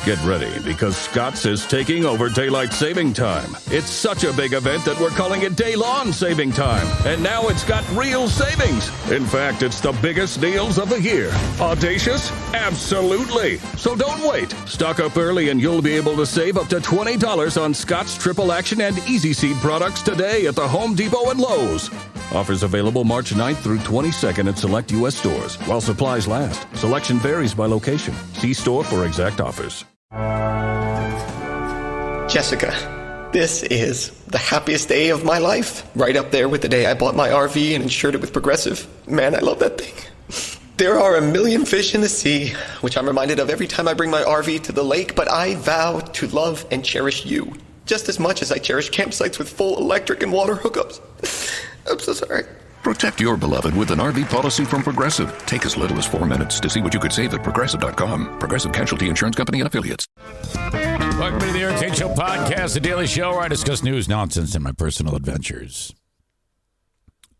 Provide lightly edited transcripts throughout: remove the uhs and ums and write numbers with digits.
Get ready, because Scott's is taking over daylight saving time. It's such a big event that we're calling it Day-Long Saving Time. And now it's got real savings. In fact, it's the biggest deals of the year. Audacious? Absolutely. So don't wait. Stock up early and you'll be able to save up to $20 on Scott's Triple Action and Easy Seed products today at the Home Depot and Lowe's. Offers available March 9th through 22nd at select U.S. stores while supplies last. Selection varies by location. See store for exact offers. Jessica, this is the happiest day of my life. Right up there with the day I bought my RV and insured it with Progressive. Man, I love that thing. There are a million fish in the sea, which I'm reminded of every time I bring my RV to the lake, but I vow to love and cherish you just as much as I cherish campsites with full electric and water hookups. I'm so sorry. Protect your beloved with an RV policy from Progressive. Take as little as 4 minutes to see what you could save at Progressive.com. Progressive Casualty Insurance Company and Affiliates. Welcome to the Eric Zane Show podcast, the daily show where I discuss news, nonsense, and my personal adventures.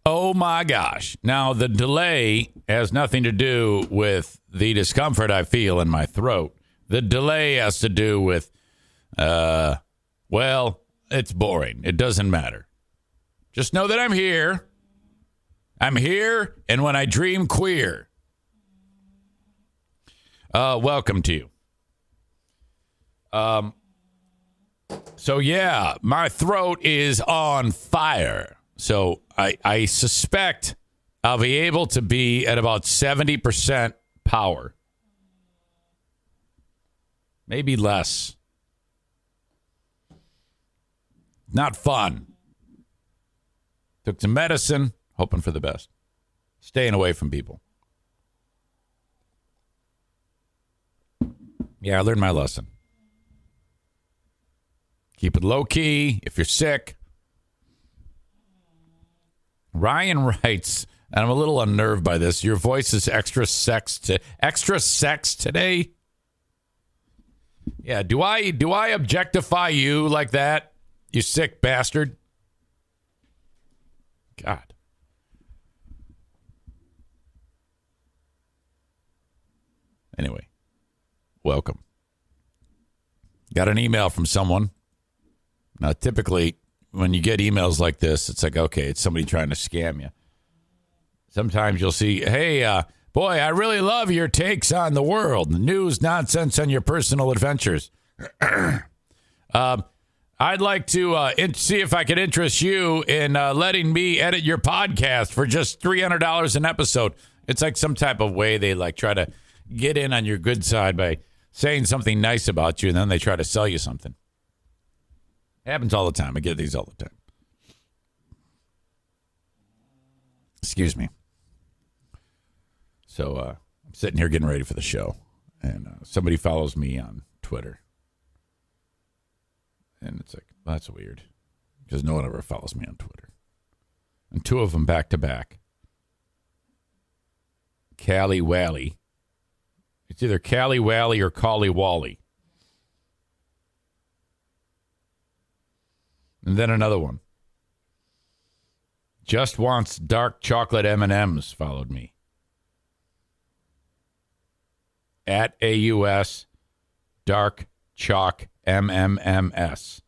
Oh my gosh. Now, the delay has nothing to do with the discomfort I feel in my throat. The delay has to do with, well, it's boring. It doesn't matter. Just know that I'm here. I'm here, and when I dream queer. Welcome to you. So yeah, my throat is on fire. So I suspect I'll be able to be at about 70% power. Maybe less. Not fun. Took some medicine, hoping for the best. Staying away from people. Yeah, I learned my lesson. Keep it low key if you're sick. Ryan writes, and I'm a little unnerved by this, your voice is extra sex today. Yeah, do I objectify you like that, you sick bastard? God. Anyway, welcome. Got an email from someone. Now, typically, when you get emails like this, it's like, okay, it's somebody trying to scam you. Sometimes you'll see, hey, boy, I really love your takes on the world, the news, nonsense, and your personal adventures. I'd like to see if I could interest you in letting me edit your podcast for just $300 an episode. It's like some type of way they like try to get in on your good side by saying something nice about you, and then they try to sell you something. It happens all the time. I get these all the time. Excuse me. So I'm sitting here getting ready for the show, and somebody follows me on Twitter. And it's like, well, that's weird, because no one ever follows me on Twitter. And two of them back to back. Callie Wally. It's either Callie Wally or Collie Wally. And then another one. Just wants dark chocolate M&Ms followed me. At AUS dark chalk MMMS.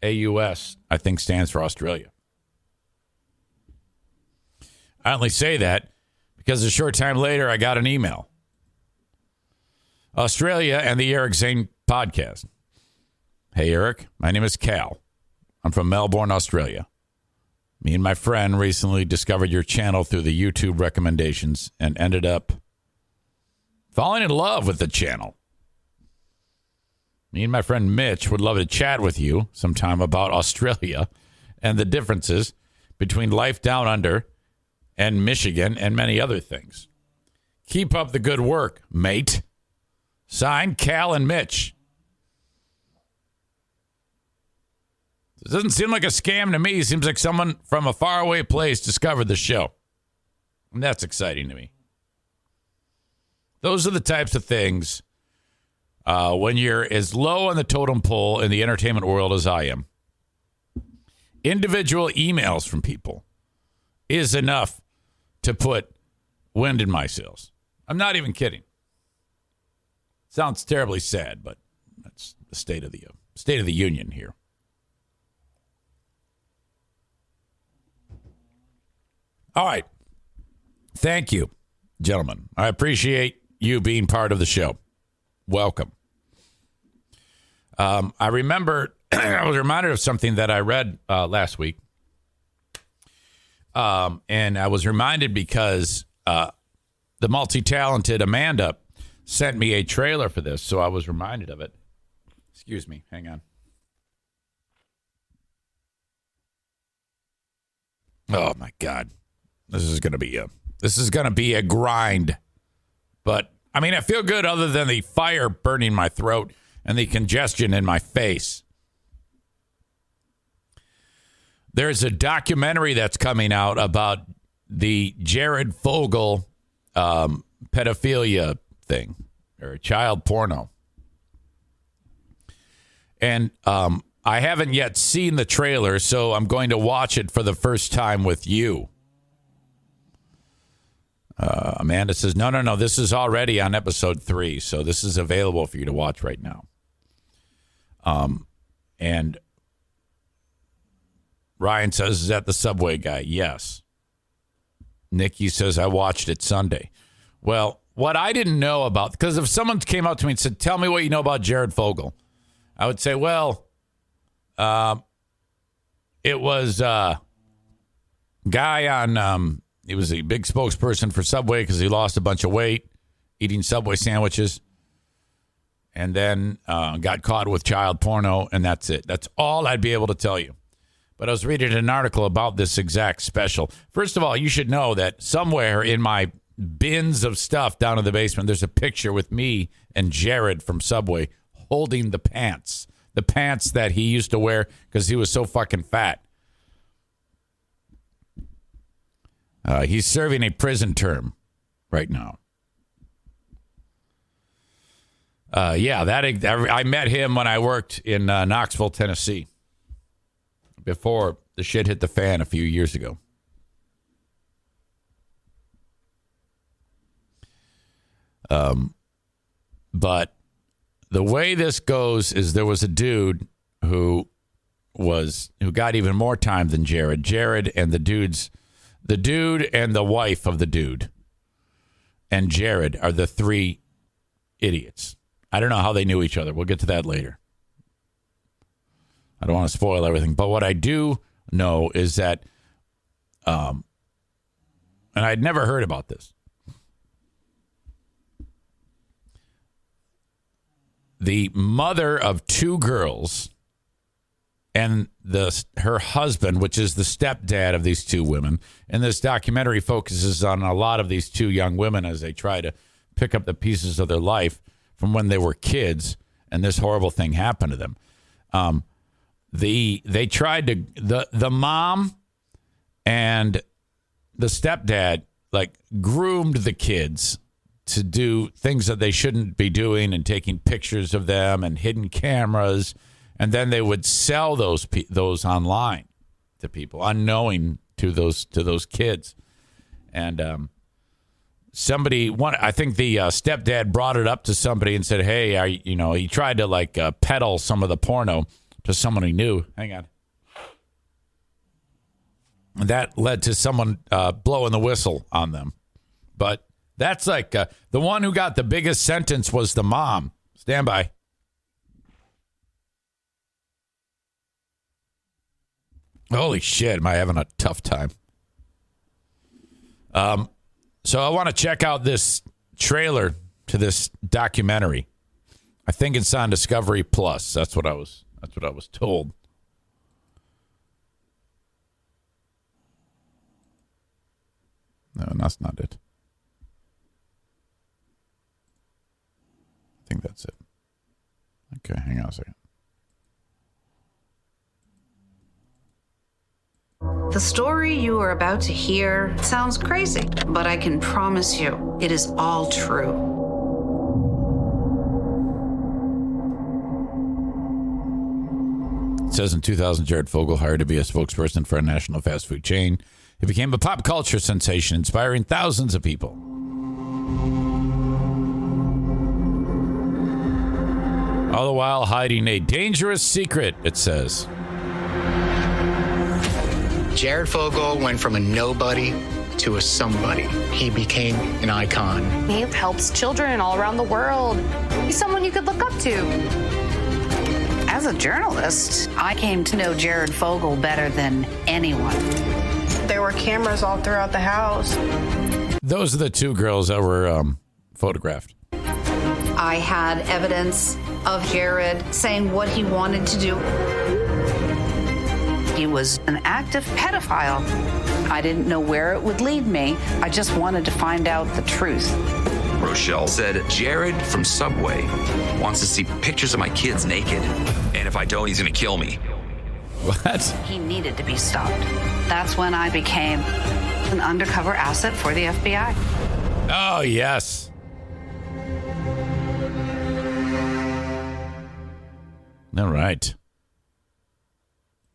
AUS, I think, stands for Australia. I only say that because a short time later I got an email. Australia and the Eric Zane podcast. Hey, Eric, my name is Cal. I'm from Melbourne, Australia. Me and my friend recently discovered your channel through the YouTube recommendations and ended up falling in love with the channel. Me and my friend Mitch would love to chat with you sometime about Australia and the differences between life down under and Michigan and many other things. Keep up the good work, mate. Signed, Cal and Mitch. It doesn't seem like a scam to me. It seems like someone from a faraway place discovered the show. And that's exciting to me. Those are the types of things when you're as low on the totem pole in the entertainment world as I am. Individual emails from people is enough to put wind in my sails. I'm not even kidding. Sounds terribly sad, but the State of the Union here. All right. Thank you, gentlemen. I appreciate you being part of the show. Welcome. I remember I was reminded of something that I read last week. And I was reminded because the multi-talented Amanda sent me a trailer for this, so I was reminded of it. Excuse me. Hang on. Oh, my God. This is going to be a grind. But, I mean, I feel good other than the fire burning my throat and the congestion in my face. There's a documentary that's coming out about the Jared Fogle pedophilia thing, or child porno. And I haven't yet seen the trailer, so I'm going to watch it for the first time with you. Amanda says, no, this is already on episode 3, so this is available for you to watch right now. And Ryan says, is that the Subway guy? Yes. Nikki says, I watched it Sunday. Well, what I didn't know about, because if someone came up to me and said, tell me what you know about Jared Fogle, I would say, well, it was a guy on, he was a big spokesperson for Subway because he lost a bunch of weight eating Subway sandwiches, and then got caught with child porno, and that's it. That's all I'd be able to tell you. But I was reading an article about this exact special. First of all, you should know that somewhere in my bins of stuff down in the basement, there's a picture with me and Jared from Subway holding the pants that he used to wear because he was so fucking fat. He's serving a prison term right now. I met him when I worked in Knoxville, Tennessee, before the shit hit the fan a few years ago. But the way this goes is there was a dude who got even more time than Jared. Jared and the dude and the wife of the dude and Jared are the 3 idiots. I don't know how they knew each other. We'll get to that later. I don't want to spoil everything. But what I do know is that, and I'd never heard about this, the mother of 2 girls and her husband, which is the stepdad of these 2 women, and this documentary focuses on a lot of these 2 young women as they try to pick up the pieces of their life from when they were kids, and this horrible thing happened to them. They tried to, the mom and the stepdad groomed the kids to do things that they shouldn't be doing and taking pictures of them and hidden cameras, and then they would sell those online to people, unknowing to those kids. And I think the stepdad brought it up to somebody and said, "Hey, he tried to peddle some of the porno to someone he knew." Hang on. And that led to someone blowing the whistle on them. But that's the one who got the biggest sentence was the mom. Stand by. Holy shit, am I having a tough time. So I want to check out this trailer to this documentary. I think it's on Discovery Plus. That's what I was told. No, that's not it. I think that's it. Okay, hang on a second. The story you are about to hear sounds crazy, but I can promise you it is all true. It says in 2000, Jared Fogle hired to be a spokesperson for a national fast food chain. He became a pop culture sensation, inspiring thousands of people. All the while hiding a dangerous secret, it says. Jared Fogle went from a nobody to a somebody. He became an icon. He helps children all around the world. He's someone you could look up to. As a journalist, I came to know Jared Fogle better than anyone. There were cameras all throughout the house. Those are the two girls that were photographed. I had evidence of Jared saying what he wanted to do. He was an active pedophile. I didn't know where it would lead me. I just wanted to find out the truth. Rochelle said, Jared from Subway wants to see pictures of my kids naked. And if I don't, he's going to kill me. What? He needed to be stopped. That's when I became an undercover asset for the FBI. Oh, yes. All right.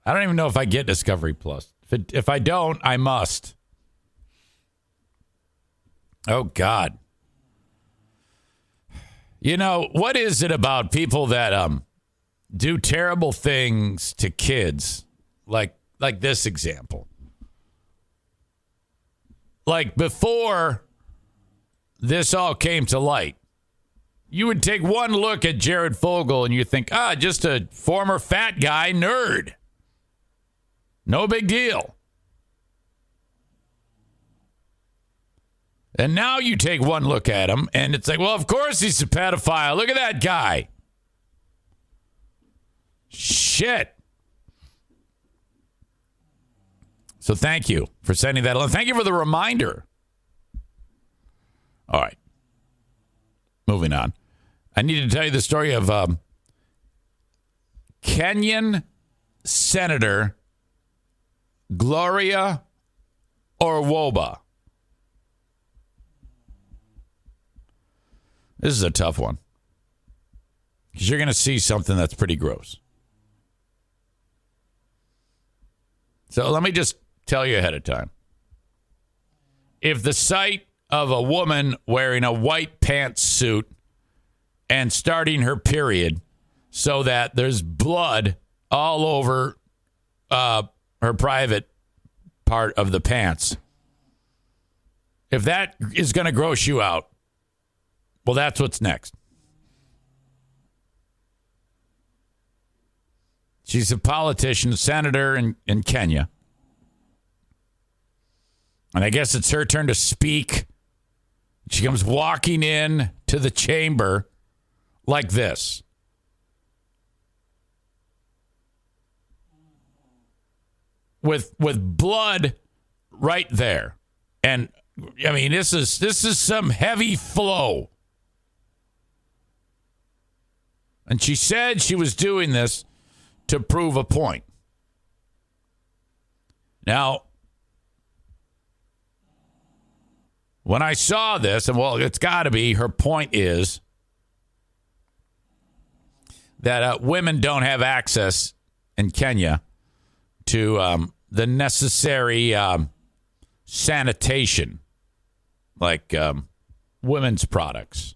I don't even know if I get Discovery Plus. If I don't, I must. Oh, God. You know, what is it about people that do terrible things to kids? Like this example. Like before this all came to light, you would take one look at Jared Fogle and you think, just a former fat guy nerd. No big deal. And now you take one look at him and it's like, well, of course he's a pedophile. Look at that guy. Shit. So thank you for sending that along. Thank you for the reminder. All right. Moving on. I need to tell you the story of Kenyan Senator Gloria Orwoba. This is a tough one because you're going to see something that's pretty gross. So let me just tell you ahead of time. If the sight of a woman wearing a white pantsuit and starting her period so that there's blood all over her private part of the pants, if that is going to gross you out, well, that's what's next. She's a politician, senator in Kenya. And I guess it's her turn to speak. She comes walking in to the chamber like this. With blood right there. And I mean, this is some heavy flow. And she said she was doing this to prove a point. Now, when I saw this, and well, it's got to be, her point is that women don't have access in Kenya to the necessary sanitation, like women's products.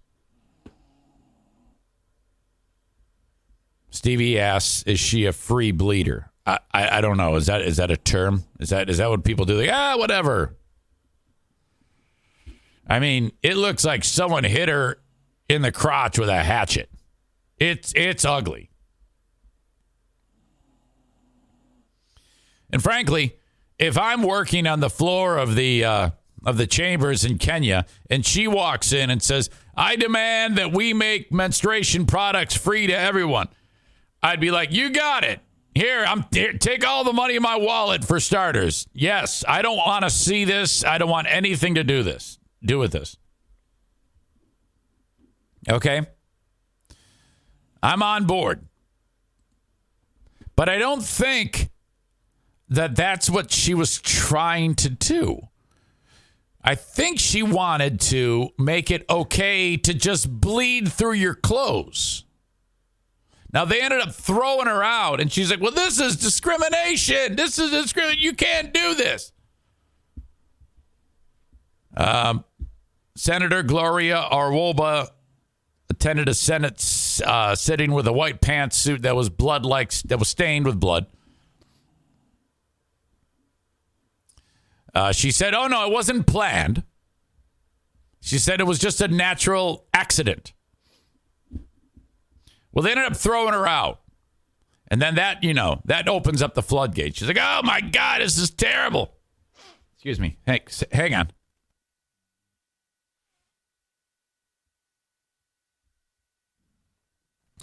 Stevie asks, "Is she a free bleeder?" I don't know. Is that a term? Is that what people do? Like, whatever. I mean, it looks like someone hit her in the crotch with a hatchet. It's ugly. And frankly, if I'm working on the floor of the chambers in Kenya and she walks in and says, "I demand that we make menstruation products free to everyone," I'd be like, "You got it. Here, take all the money in my wallet for starters." Yes, I don't want to see this. I don't want anything to do with this. Okay? I'm on board. But I don't think that that's what she was trying to do. I think she wanted to make it okay to just bleed through your clothes. Now, they ended up throwing her out, and she's like, "Well, this is discrimination. This is discrimination. You can't do this." Senator Gloria Orwoba attended a Senate sitting with a white pantsuit that was that was stained with blood. She said, "Oh no, it wasn't planned." She said it was just a natural accident. Well, they ended up throwing her out. And then that opens up the floodgates. She's like, "Oh my God, this is terrible." Excuse me. Hey, hang on.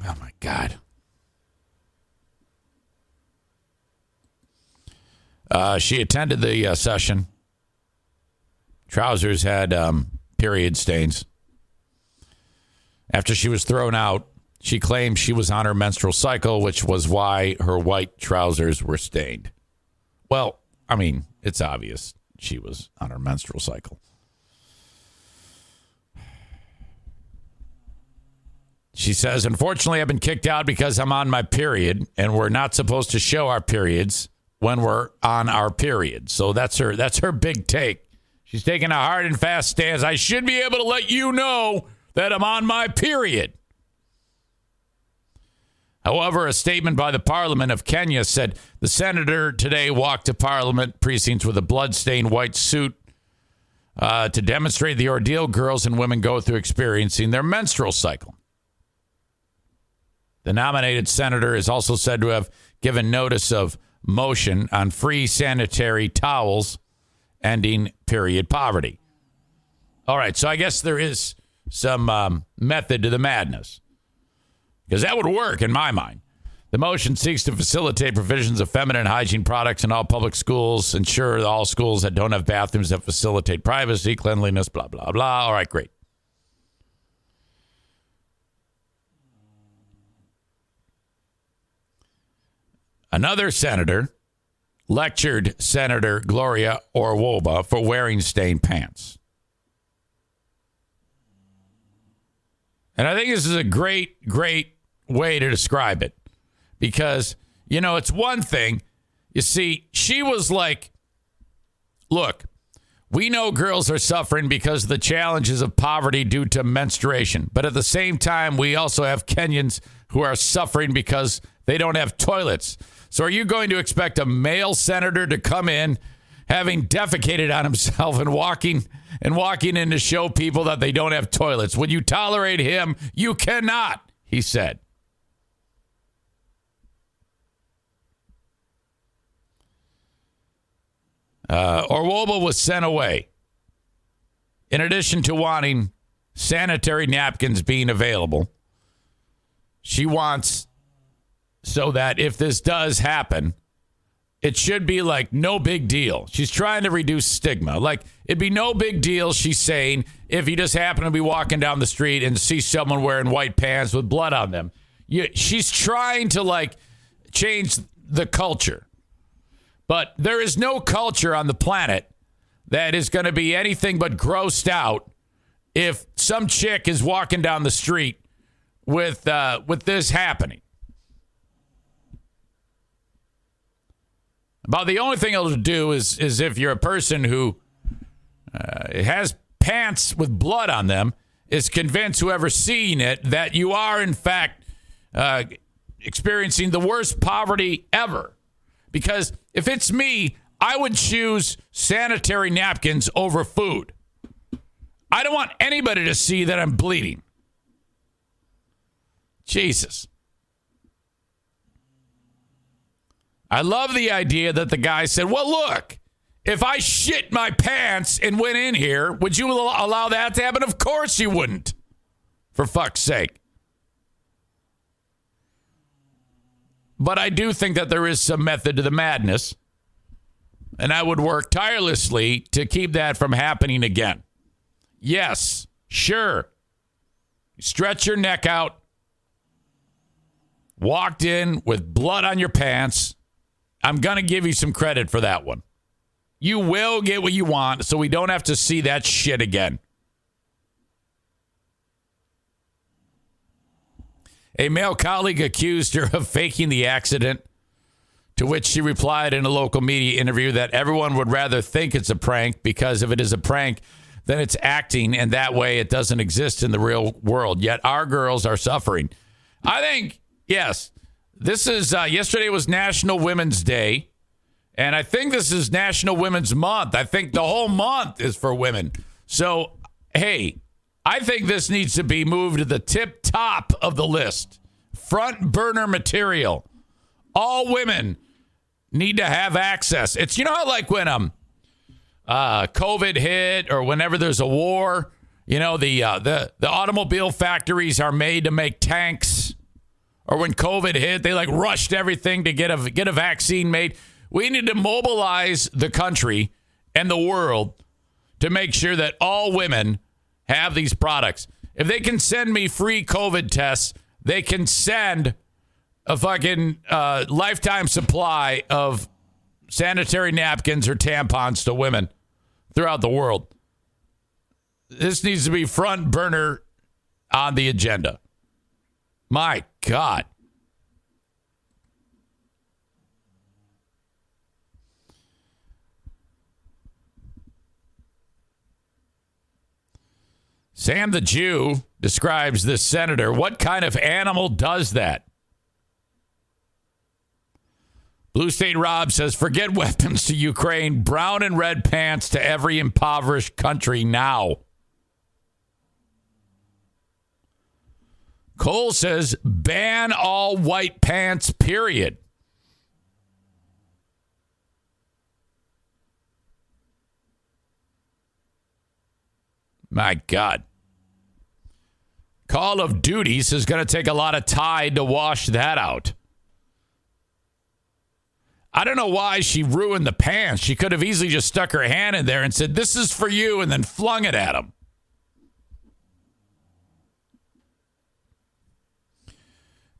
Oh my God. She attended the session. Trousers had period stains. After she was thrown out, she claimed she was on her menstrual cycle, which was why her white trousers were stained. Well, I mean, it's obvious she was on her menstrual cycle. She says, "Unfortunately, I've been kicked out because I'm on my period, and we're not supposed to show our periods when we're on our period." So that's her big take. She's taking a hard and fast stance. I should be able to let you know that I'm on my period. However, a statement by the Parliament of Kenya said the senator today walked to Parliament precincts with a blood-stained white suit to demonstrate the ordeal girls and women go through experiencing their menstrual cycle. The nominated senator is also said to have given notice of motion on free sanitary towels ending period poverty. All right, so I guess there is some method to the madness, because that would work in my mind. The motion seeks to facilitate provisions of feminine hygiene products in all public schools, ensure that all schools that don't have bathrooms that facilitate privacy, cleanliness, blah, blah, blah. All right, great. Another senator lectured Senator Gloria Orwoba for wearing stained pants. And I think this is a great way to describe it, because, it's one thing. You see, she was like, look, we know girls are suffering because of the challenges of poverty due to menstruation. But at the same time, we also have Kenyans who are suffering because they don't have toilets. So are you going to expect a male senator to come in having defecated on himself and walking in to show people that they don't have toilets? Would you tolerate him? You cannot, he said. Orwoba was sent away. In addition to wanting sanitary napkins being available, she wants so that if this does happen, it should be like no big deal. She's trying to reduce stigma. Like, it'd be no big deal, she's saying, if you just happen to be walking down the street and see someone wearing white pants with blood on them. She's trying to, change the culture. But there is no culture on the planet that is going to be anything but grossed out if some chick is walking down the street with this happening. About the only thing it'll do is if you're a person who has pants with blood on them, is convinced whoever's seeing it that you are, in fact, experiencing the worst poverty ever. Because if it's me, I would choose sanitary napkins over food. I don't want anybody to see that I'm bleeding. Jesus. I love the idea that the guy said, well, look, if I shit my pants and went in here, would you allow that to happen? Of course you wouldn't. For fuck's sake. But I do think that there is some method to the madness. And I would work tirelessly to keep that from happening again. Yes, sure. Stretch your neck out. Walked in with blood on your pants. I'm going to give you some credit for that one. You will get what you want, so we don't have to see that shit again. A male colleague accused her of faking the accident, to which she replied in a local media interview that everyone would rather think it's a prank, because if it is a prank, then it's acting, and that way it doesn't exist in the real world. Yet our girls are suffering. I think, yes, this is, yesterday was National Women's Day, and I think this is National Women's Month. I think the whole month is for women. So, hey, I think this needs to be moved to the tip top of the list. Front burner material. All women need to have access. It's, you know how like when COVID hit or whenever there's a war, you know, the automobile factories are made to make tanks. Or when COVID hit, they like rushed everything to get a vaccine made. We need to mobilize the country and the world to make sure that all women have these products. If they can send me free COVID tests, they can send a fucking lifetime supply of sanitary napkins or tampons to women throughout the world. This needs to be front burner on the agenda. My God. Sam the Jew describes this senator. What kind of animal does that? Blue State Rob says, forget weapons to Ukraine. Brown and red pants to every impoverished country now. Cole says, ban all white pants, period. My God. Call of Duties is going to take a lot of Tide to wash that out. I don't know why she ruined the pants. She could have easily just stuck her hand in there and said, this is for you, and then flung it at him.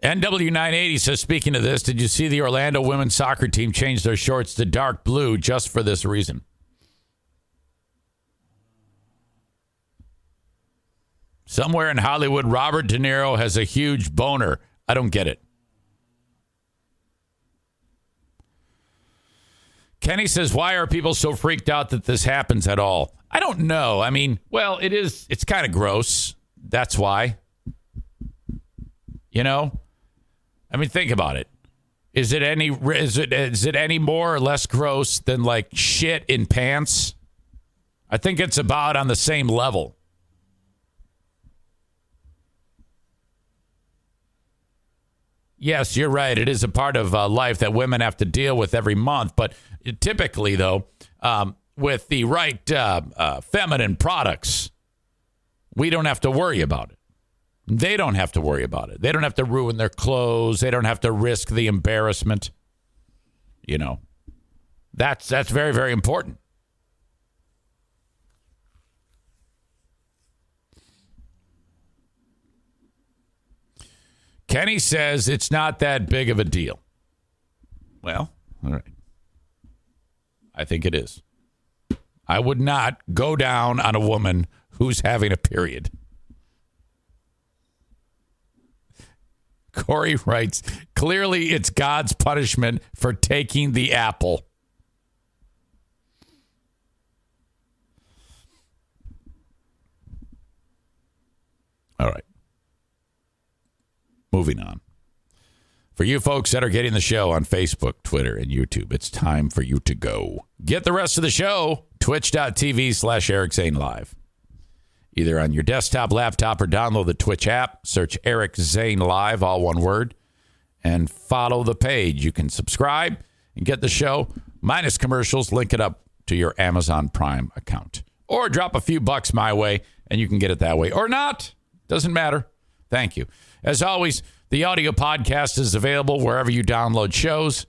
NW980 says, speaking of this, did you see the Orlando women's soccer team change their shorts to dark blue just for this reason? Somewhere in Hollywood, Robert De Niro has a huge boner. I don't get it. Kenny says, why are people so freaked out that this happens at all? I don't know. I mean, well, it's kind of gross. That's why. You know? I mean, think about it. Is it any more or less gross than like shit in pants? I think it's about on the same level. Yes, you're right. It is a part of life that women have to deal with every month. But typically, though, with the right feminine products, we don't have to worry about it. They don't have to worry about it. They don't have to ruin their clothes. They don't have to risk the embarrassment. You know, that's very, very important. Kenny says it's not that big of a deal. Well, all right. I think it is. I would not go down on a woman who's having a period. Corey writes, clearly it's God's punishment for taking the apple. All right. Moving on. For you folks that are getting the show on Facebook, Twitter, and YouTube, it's time for you to go. Get the rest of the show, twitch.tv/Eric Zane Live. Either on your desktop, laptop, or download the Twitch app. Search Eric Zane Live, all one word, and follow the page. You can subscribe and get the show, minus commercials, link it up to your Amazon Prime account. Or drop a few bucks my way, and you can get it that way. Or not. Doesn't matter. Thank you. As always, the audio podcast is available wherever you download shows.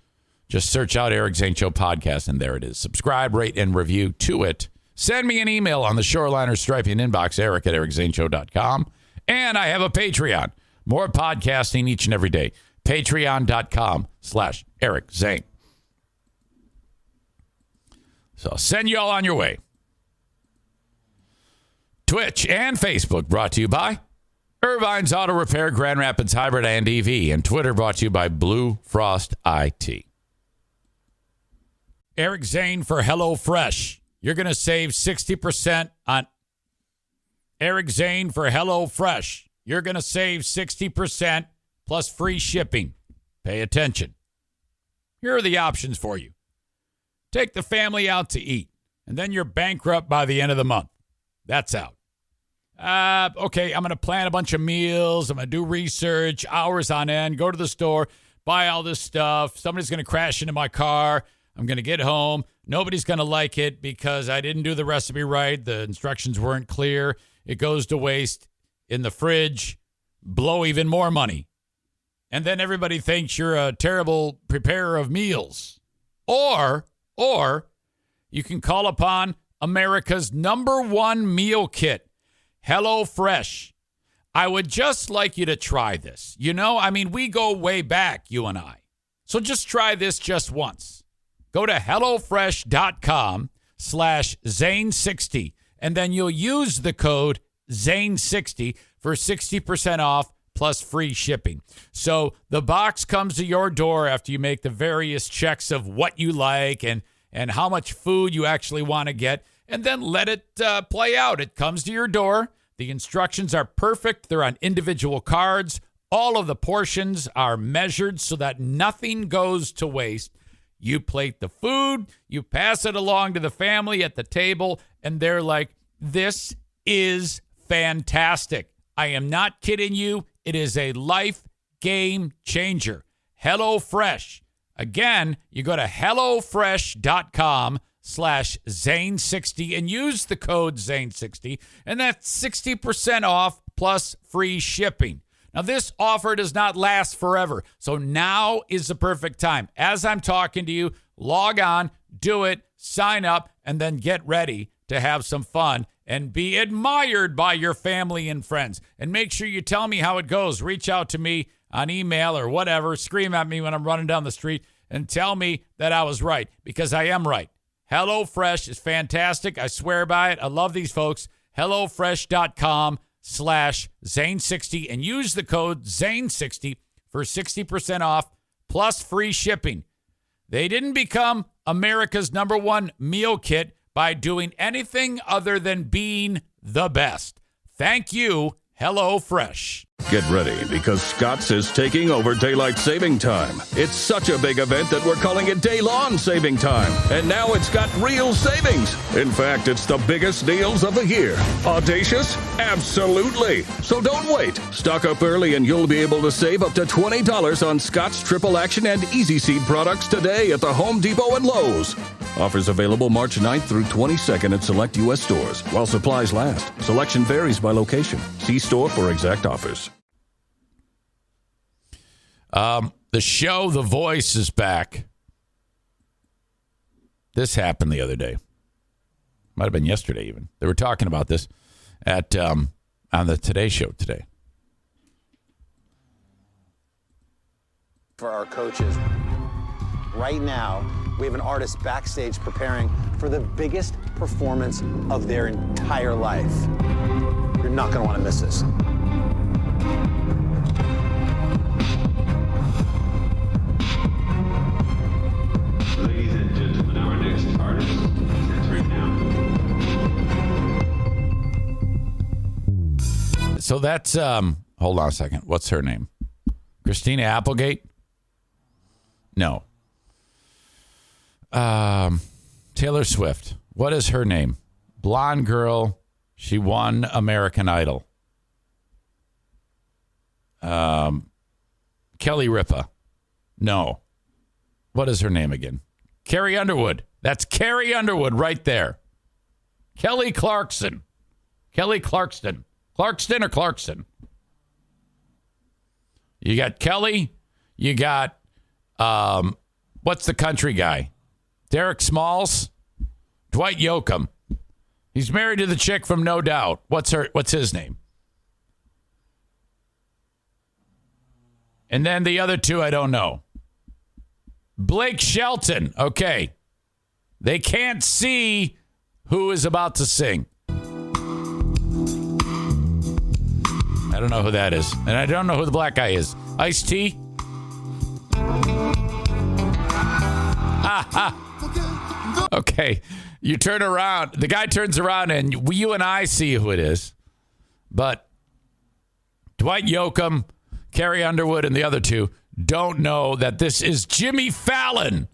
Just search out Eric Zane Show Podcast, and there it is. Subscribe, rate, and review to it. Send me an email on the Shoreliner Striping inbox, eric@ericzaneshow.com. And I have a Patreon. More podcasting each and every day. Patreon.com/Eric Zane. So I'll send you all on your way. Twitch and Facebook brought to you by Irvine's Auto Repair, Grand Rapids Hybrid and EV, and Twitter brought to you by Blue Frost IT. Eric Zane for HelloFresh. You're going to save 60% on Eric Zane for HelloFresh. You're going to save 60% plus free shipping. Pay attention. Here are the options for you. Take the family out to eat, and then you're bankrupt by the end of the month. That's out. Okay, I'm going to plan a bunch of meals. I'm going to do research, hours on end, go to the store, buy all this stuff. Somebody's going to crash into my car. I'm going to get home. Nobody's going to like it because I didn't do the recipe right. The instructions weren't clear. It goes to waste in the fridge. Blow even more money. And then everybody thinks you're a terrible preparer of meals. Or you can call upon America's #1 meal kit, HelloFresh. I would just like you to try this. You know, I mean, we go way back, you and I. So just try this just once. Go to HelloFresh.com/Zane60, and then you'll use the code Zane60 for 60% off plus free shipping. So the box comes to your door after you make the various checks of what you like and how much food you actually want to get, and then let it play out. It comes to your door. The instructions are perfect. They're on individual cards. All of the portions are measured so that nothing goes to waste. You plate the food, you pass it along to the family at the table, and they're like, this is fantastic. I am not kidding you. It is a life game changer. HelloFresh. Again, you go to HelloFresh.com/Zane60 and use the code Zane60, and that's 60% off plus free shipping. Now, this offer does not last forever, so now is the perfect time. As I'm talking to you, log on, do it, sign up, and then get ready to have some fun and be admired by your family and friends. And make sure you tell me how it goes. Reach out to me on email or whatever. Scream at me when I'm running down the street and tell me that I was right, because I am right. HelloFresh is fantastic. I swear by it. I love these folks. HelloFresh.com/Zane60 and use the code Zane60 for 60% off plus free shipping. They didn't become America's #1 meal kit by doing anything other than being the best. Thank you, HelloFresh. Get ready, because Scott's is taking over daylight saving time. It's such a big event that we're calling it day-long saving time. And now it's got real savings. In fact, it's the biggest deals of the year. Audacious? Absolutely. So don't wait. Stock up early and you'll be able to save up to $20 on Scott's Triple Action and Easy Seed products today at the Home Depot and Lowe's. Offers available March 9th through 22nd at select U.S. stores while supplies last. Selection varies by location. See store for exact offers. The show The Voice is back. This happened the other day. Might have been yesterday even. They were talking about this at on the Today Show today. For our coaches, right now, we have an artist backstage preparing for the biggest performance of their entire life. You're not going to want to miss this. Ladies and gentlemen, our next artist is entering now. So that's hold on a second. What's her name? Christina Applegate? No. Taylor Swift. What is her name? Blonde girl. She won American Idol. Kelly Ripa. No. What is her name again? Carrie Underwood. That's Carrie Underwood right there. Kelly Clarkson. Kelly Clarkson. Clarkston or Clarkson? You got Kelly. You got, what's the country guy? Derek Smalls. Dwight Yoakam. He's married to the chick from No Doubt. What's his name? And then the other two, I don't know. Blake Shelton. Okay. They can't see who is about to sing. I don't know who that is. And I don't know who the black guy is. Ice-T? Okay. You turn around. The guy turns around and you and I see who it is. But Dwight Yoakam, Carrie Underwood, and the other two don't know that this is Jimmy Fallon.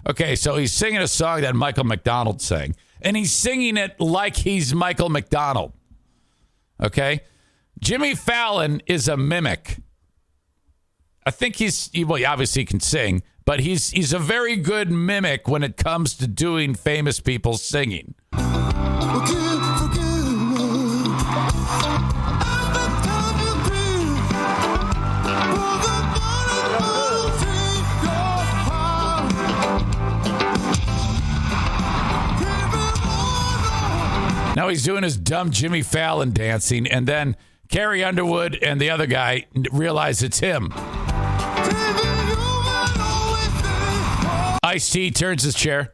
Okay, so he's singing a song that Michael McDonald sang, and he's singing it like he's Michael McDonald. Okay? Jimmy Fallon is a mimic. I think he obviously can sing, but he's a very good mimic when it comes to doing famous people singing. Now he's doing his dumb Jimmy Fallon dancing, and then Carrie Underwood and the other guy realize it's him. Ice-T turns his chair.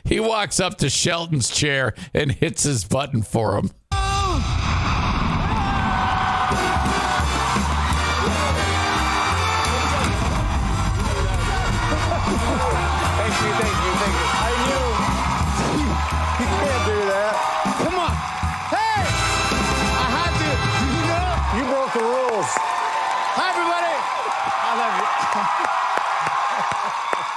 He walks up to Shelton's chair and hits his button for him. Thank you. I knew. You can't do that. Come on. Hey! I had to. You broke the rules. Hi, everybody. I love you.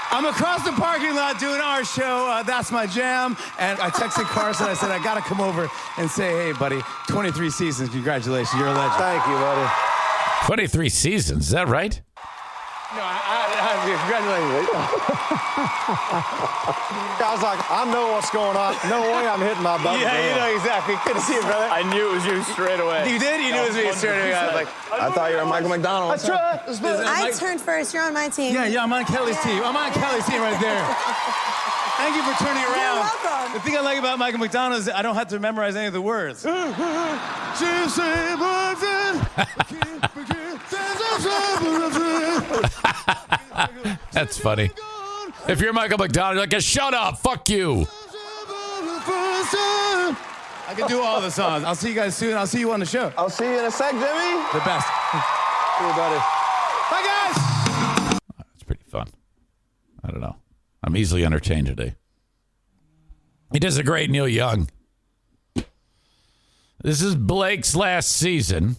I'm across the parking lot doing our show. That's my jam. And I texted Carson. I said, I got to come over and say, hey, buddy, 23 seasons. Congratulations. You're a legend. Thank you, buddy. 23 seasons. Is that right? No, congratulations. I was like, I know what's going on. No way I'm hitting my button. Yeah, you know exactly. Good to see you, brother. I knew it was you straight away. You did? You knew it was me straight away. I was like, I thought you were Michael McDonald. That's right. I turned first. You're on my team. Yeah, I'm on Kelly's team. I'm on Kelly's team right there. Thank you for turning around. You're welcome. The thing I like about Michael McDonald is I don't have to memorize any of the words. That's funny. If you're Michael McDonald, you're like, shut up, fuck you. I can do all the songs. I'll see you guys soon. I'll see you on the show. I'll see you in a sec, Jimmy. The best. See you, buddy. Bye, guys. That's pretty fun. I don't know. I'm easily entertained today. He does a great Neil Young. This is Blake's last season.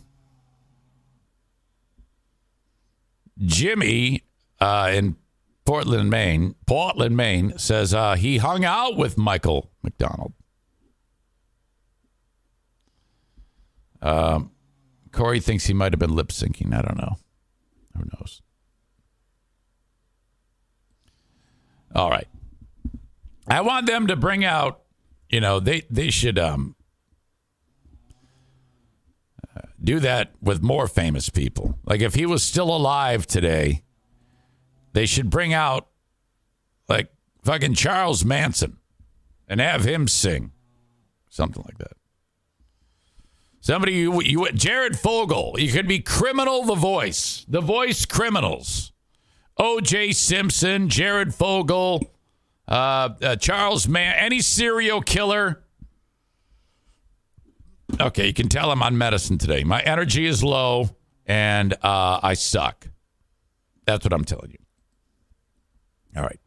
Jimmy in Portland, Maine, says he hung out with Michael McDonald. Corey thinks he might have been lip syncing. I don't know. Who knows? All right. I want them to bring out, they should do that with more famous people. Like if he was still alive today, they should bring out like fucking Charles Manson and have him sing. Something like that. Somebody, you Jared Fogle, you could be Criminal the Voice Criminals. O.J. Simpson, Jared Fogle, Charles Manson, any serial killer. Okay, you can tell I'm on medicine today. My energy is low, and I suck. That's what I'm telling you. All right.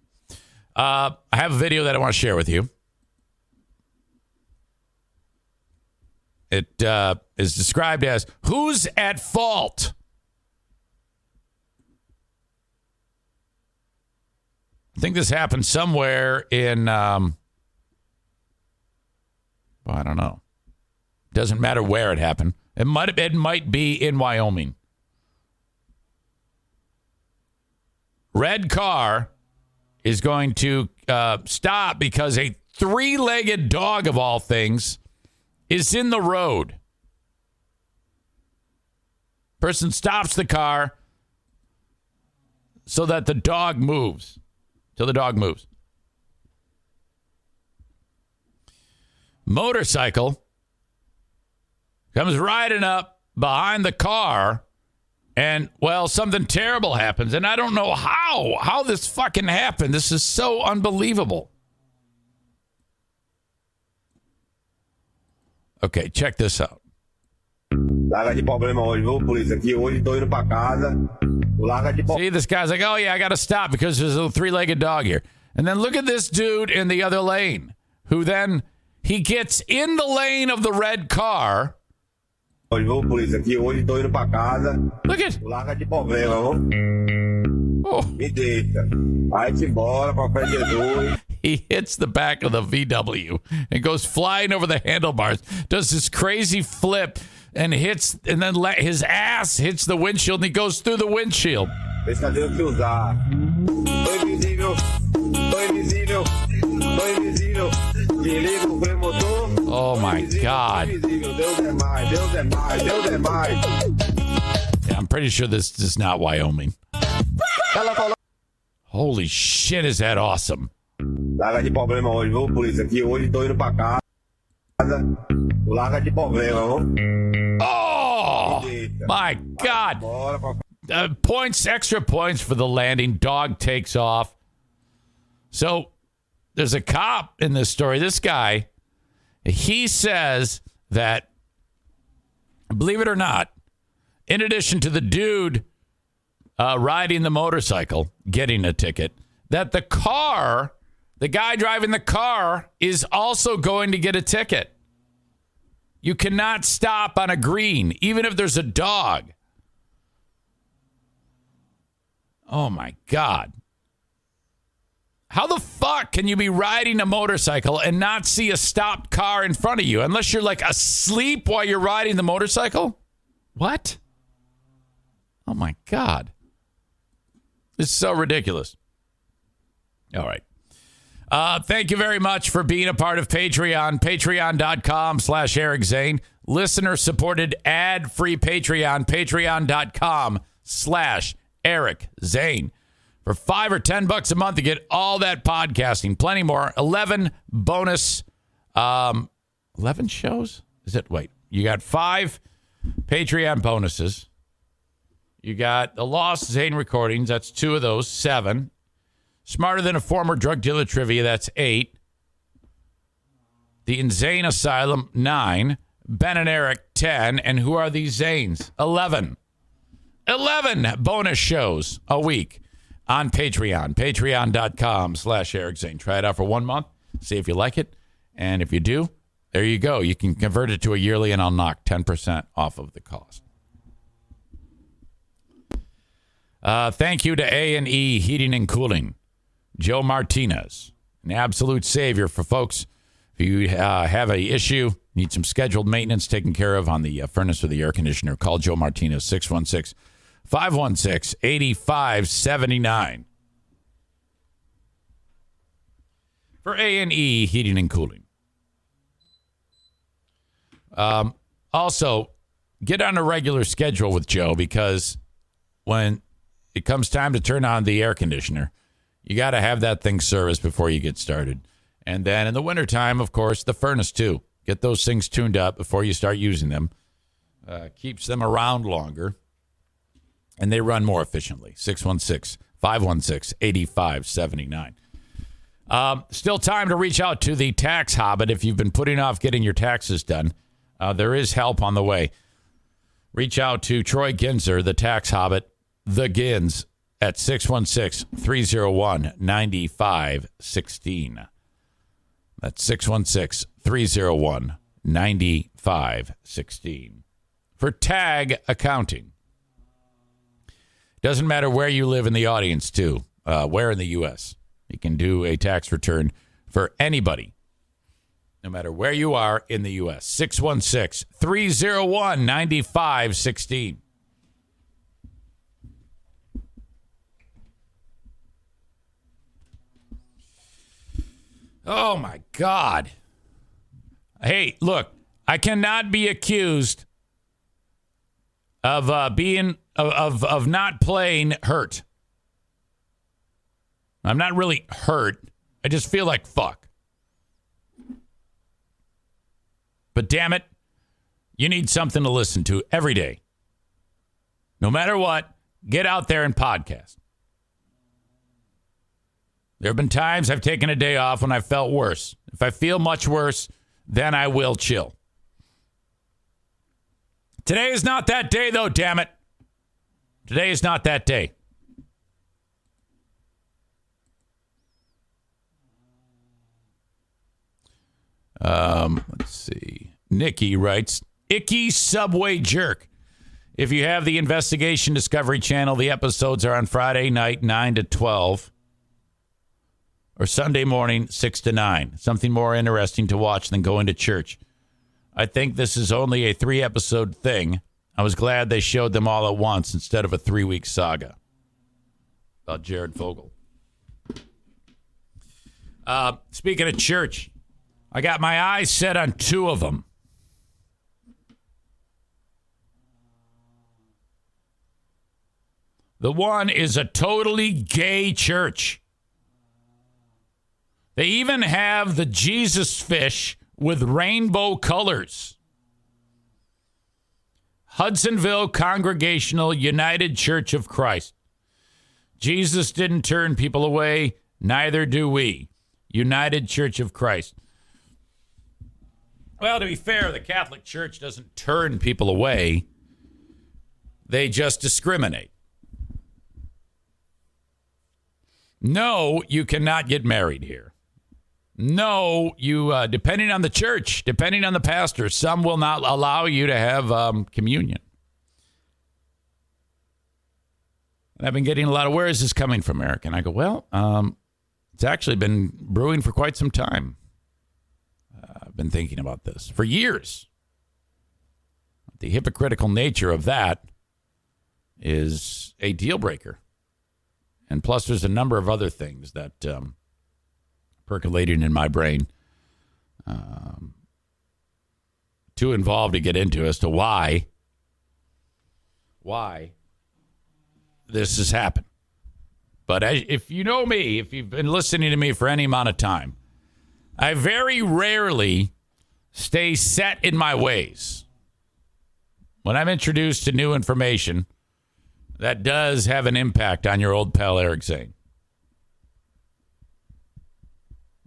I have a video that I want to share with you. It is described as, who's at fault? I think this happened somewhere in, I don't know. Doesn't matter where it happened. It might be in Wyoming. Red car is going to stop because a three-legged dog of all things is in the road. Person stops the car so that the dog moves. Till the dog moves. Motorcycle comes riding up behind the car, and, well, something terrible happens. And I don't know how this fucking happened. This is so unbelievable. Okay, check this out. Larga de problema hoje, viu, polícia? Aqui hoje tô indo pra casa. Larga de See, this guy's like, oh, yeah, I got to stop because there's a three-legged dog here. And then look at this dude in the other lane, who then, he gets in the lane of the red car. Hoje, viu, polícia? Aqui hoje tô indo pra casa. Look at. Larga de problema, viu? Oh. Me deixa. Vai-te embora, pra fé de Jesus. He hits the back of the VW and goes flying over the handlebars, does this crazy flip, and then his ass hits the windshield, and he goes through the windshield. Deixa Deus te usar. Tô invisível. Tô invisível. Tô invisível. Desliga o freio motor. Oh, my God. Deus é mais. Deus é mais. Deus é mais. Yeah, I'm pretty sure this is not Wyoming. Holy shit, is that awesome. Larga de problema hoje, viu, polícia? Aqui hoje tô indo pra casa. Larga de problema, viu? Oh, my God. Extra points for the landing. Dog takes off. So there's a cop in this story. This guy, he says that, believe it or not, in addition to the dude riding the motorcycle, getting a ticket, that the guy driving the car is also going to get a ticket. You cannot stop on a green, even if there's a dog. Oh, my God. How the fuck can you be riding a motorcycle and not see a stopped car in front of you? Unless you're, like, asleep while you're riding the motorcycle? What? Oh, my God. This is so ridiculous. All right. Thank you very much for being a part of Patreon. Patreon.com/Eric Zane. Listener-supported ad-free Patreon. Patreon.com/Eric Zane. For $5 or $10 a month, you get all that podcasting. Plenty more. 11 bonus. 11 shows? Is it? Wait. You got 5 Patreon bonuses. You got the Lost Zane recordings. That's 2 of those. 7. Smarter Than a Former Drug Dealer Trivia, that's 8. The Insane Asylum, 9. Ben and Eric, 10. And Who Are These Zanes? 11. 11 bonus shows a week on Patreon. Patreon.com/Eric Zane. Try it out for 1 month. See if you like it. And if you do, there you go. You can convert it to a yearly, and I'll knock 10% off of the cost. Thank you to A&E Heating and Cooling. Joe Martinez, an absolute savior for folks. If you have an issue, need some scheduled maintenance taken care of on the furnace or the air conditioner, call Joe Martinez, 616-516-8579. For A&E Heating and Cooling. Also, get on a regular schedule with Joe, because when it comes time to turn on the air conditioner, you got to have that thing serviced before you get started. And then in the wintertime, of course, the furnace too. Get those things tuned up before you start using them. Keeps them around longer. And they run more efficiently. 616-516-8579. Still time to reach out to the Tax Hobbit if you've been putting off getting your taxes done. There is help on the way. Reach out to Troy Ginzer, the Tax Hobbit, the Gins, at 616-301-9516. That's 616-301-9516. For Tag Accounting. Doesn't matter where you live in the audience, too. Where in the U.S. You can do a tax return for anybody, no matter where you are in the U.S. 616-301-9516. Oh, my God. Hey, look, I cannot be accused of of not playing hurt. I'm not really hurt. I just feel like fuck. But damn it, you need something to listen to every day. No matter what, get out there and podcast. There have been times I've taken a day off when I felt worse. If I feel much worse, then I will chill. Today is not that day, though, damn it. Today is not that day. Let's see. Nikki writes, Icky Subway Jerk. If you have the Investigation Discovery Channel, the episodes are on Friday night, 9 to 12. Or Sunday morning, 6 to 9. Something more interesting to watch than going to church. I think this is only a 3-episode thing. I was glad they showed them all at once instead of a 3-week saga. About Jared Fogle. Speaking of church, I got my eyes set on 2 of them. The one is a totally gay church. They even have the Jesus fish with rainbow colors. Hudsonville Congregational United Church of Christ. Jesus didn't turn people away, neither do we. United Church of Christ. Well, to be fair, the Catholic Church doesn't turn people away. They just discriminate. No, you cannot get married here. No, you, depending on the church, depending on the pastor, some will not allow you to have communion. And I've been getting a lot of, where is this coming from, Eric? And I go, well, it's actually been brewing for quite some time. I've been thinking about this for years. The hypocritical nature of that is a deal breaker. And plus, there's a number of other things that percolating in my brain, too involved to get into as to why this has happened. But if you know me, if you've been listening to me for any amount of time, I very rarely stay set in my ways. When I'm introduced to new information, that does have an impact on your old pal Eric Zane.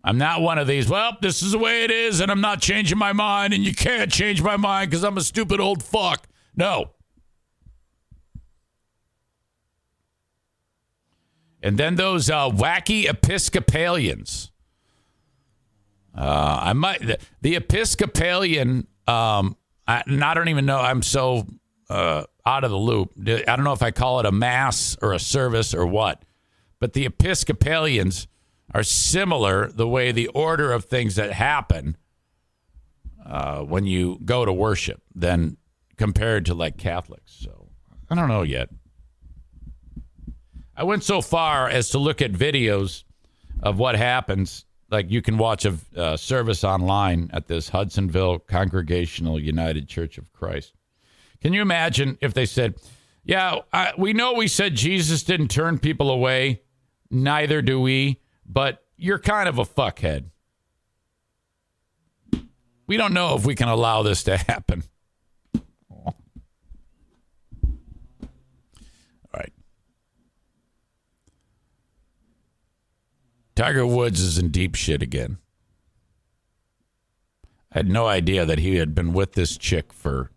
I'm not one of these, well, this is the way it is, and I'm not changing my mind, and you can't change my mind because I'm a stupid old fuck. No. And then those wacky Episcopalians. The Episcopalian, I don't even know. I'm so out of the loop. I don't know if I call it a mass or a service or what. But the Episcopalians are similar the way the order of things that happen when you go to worship than compared to like Catholics. So I don't know yet. I went so far as to look at videos of what happens. Like you can watch a service online at this Hudsonville Congregational United Church of Christ. Can you imagine if they said, yeah, we know we said Jesus didn't turn people away. Neither do we. But you're kind of a fuckhead. We don't know if we can allow this to happen. All right. Tiger Woods is in deep shit again. I had no idea that he had been with this chick for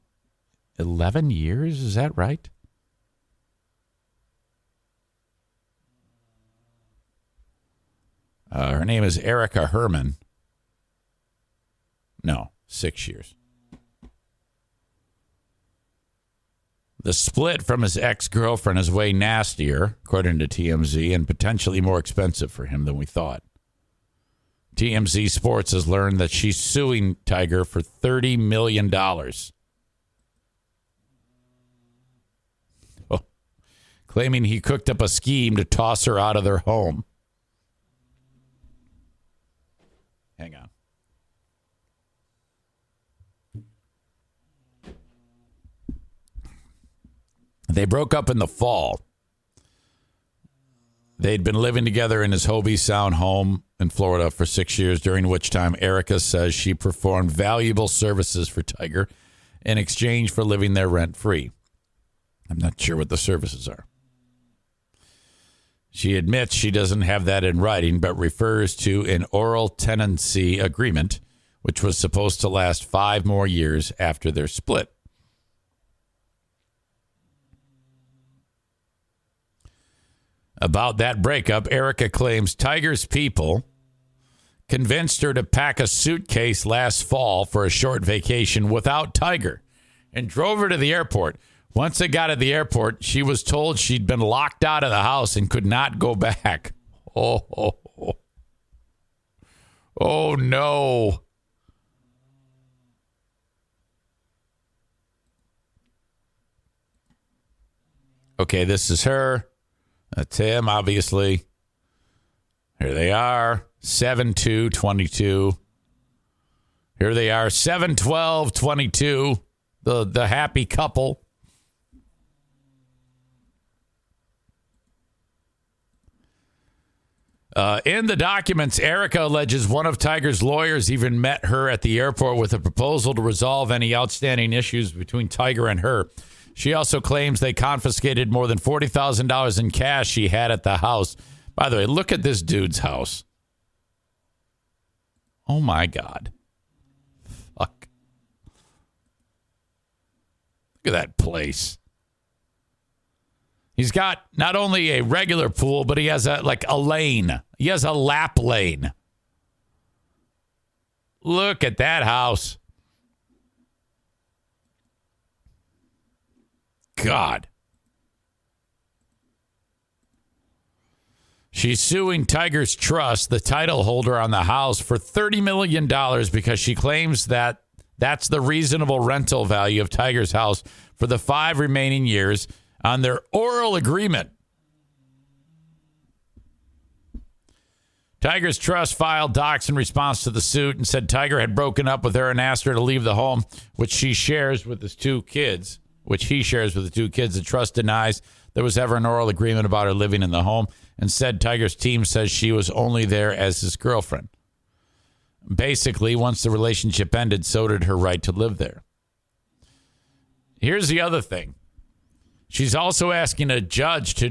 11 years. Is that right? Her name is Erica Herman. No, 6 years. The split from his ex-girlfriend is way nastier, according to TMZ, and potentially more expensive for him than we thought. TMZ Sports has learned that she's suing Tiger for $30 million. Oh, claiming he cooked up a scheme to toss her out of their home. Hang on. They broke up in the fall. They'd been living together in his Hobie Sound home in Florida for 6 years, during which time Erica says she performed valuable services for Tiger in exchange for living there rent-free. I'm not sure what the services are. She admits she doesn't have that in writing, but refers to an oral tenancy agreement, which was supposed to last 5 more years after their split. About that breakup, Erica claims Tiger's people convinced her to pack a suitcase last fall for a short vacation without Tiger and drove her to the airport. Once they got at the airport, she was told she'd been locked out of the house and could not go back. Oh no. Okay, this is her. That's him, obviously. Here they are, 7/2/22. Here they are, 7/12/22. The happy couple. In the documents, Erica alleges one of Tiger's lawyers even met her at the airport with a proposal to resolve any outstanding issues between Tiger and her. She also claims they confiscated more than $40,000 in cash she had at the house. By the way, look at this dude's house. Oh, my God. Fuck. Look at that place. He's got not only a regular pool, but he has a lane. He has a lap lane. Look at that house. God. She's suing Tiger's Trust, the title holder on the house, for $30 million because she claims that that's the reasonable rental value of Tiger's house for the 5 remaining years on their oral agreement. Tiger's Trust filed docs in response to the suit and said Tiger had broken up with her and asked her to leave the home, which he shares with his 2 kids. The trust denies there was ever an oral agreement about her living in the home and said Tiger's team says she was only there as his girlfriend. Basically, once the relationship ended, so did her right to live there. Here's the other thing. She's also asking a judge to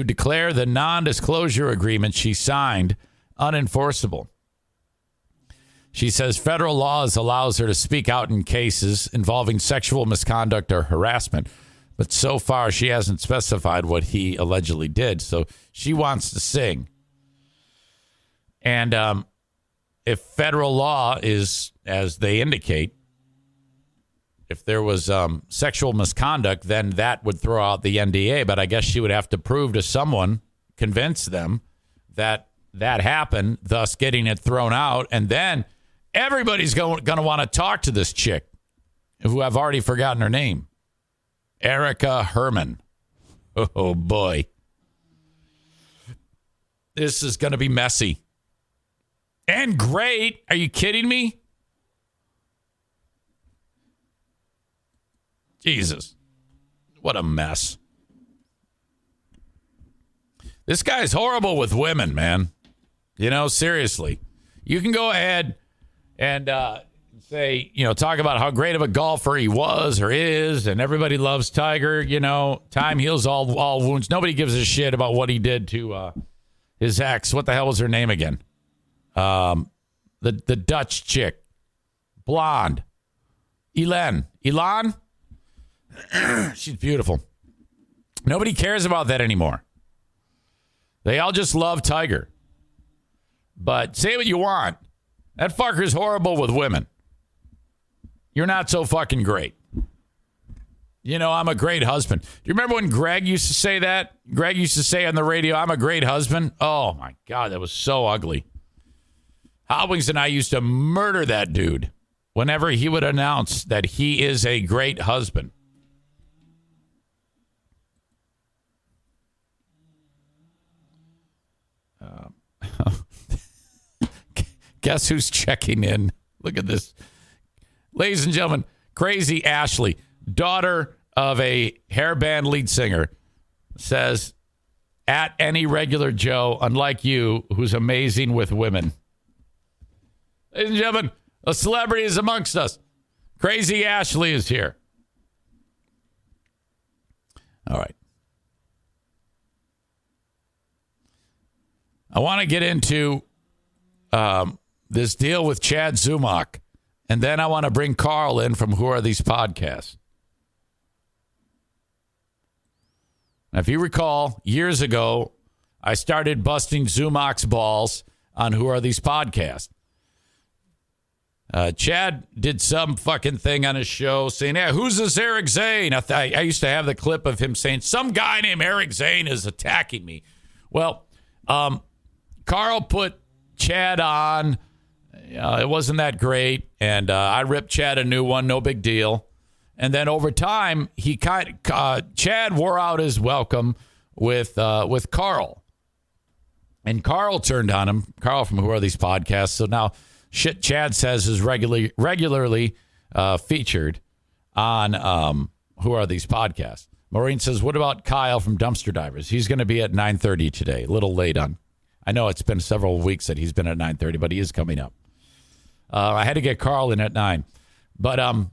declare the non-disclosure agreement she signed unenforceable. She says federal laws allows her to speak out in cases involving sexual misconduct or harassment, but so far she hasn't specified what he allegedly did, so she wants to sing. And if federal law is, as they indicate, if there was sexual misconduct, then that would throw out the NDA, but I guess she would have to prove to someone, convince them that that happened, thus getting it thrown out, and then everybody's going to want to talk to this chick, who I've already forgotten her name. Erica Herman. Oh, boy. This is going to be messy. And great. Are you kidding me? Jesus. What a mess. This guy's horrible with women, man. You know, seriously. You can go ahead and say, talk about how great of a golfer he was or is, and everybody loves Tiger. Time heals all wounds. Nobody gives a shit about what he did to his ex. What the hell was her name again? The Dutch chick. Blonde. Elan? She's beautiful. Nobody cares about that anymore. They all just love Tiger. But say what you want. That fucker's horrible with women. You're not so fucking great. I'm a great husband. Do you remember when Greg used to say that? Greg used to say on the radio, I'm a great husband. Oh, my God, that was so ugly. Howings and I used to murder that dude whenever he would announce that he is a great husband. Guess who's checking in? Look at this. Ladies and gentlemen, crazy Ashley, daughter of a hair band lead singer says, at any regular Joe, unlike you, who's amazing with women. Ladies and gentlemen, a celebrity is amongst us. Crazy Ashley is here. All right. I want to get into this deal with Chad Zumock, and then I want to bring Carl in from Who Are These Podcasts. Now, if you recall, years ago, I started busting Zumock's balls on Who Are These Podcasts. Chad did some fucking thing on his show saying, yeah, who's this Eric Zane? I used to have the clip of him saying, some guy named Eric Zane is attacking me. Well, Carl put Chad on. It wasn't that great. And I ripped Chad a new one. No big deal. And then over time, Chad wore out his welcome with Carl. And Carl turned on him. Carl from Who Are These Podcasts? So now shit Chad says is regularly featured on Who Are These Podcasts? Maureen says, what about Kyle from Dumpster Divers? He's going to be at 9:30 today. A little late on. I know it's been several weeks that he's been at 9:30, but he is coming up. I had to get Carl in at 9. But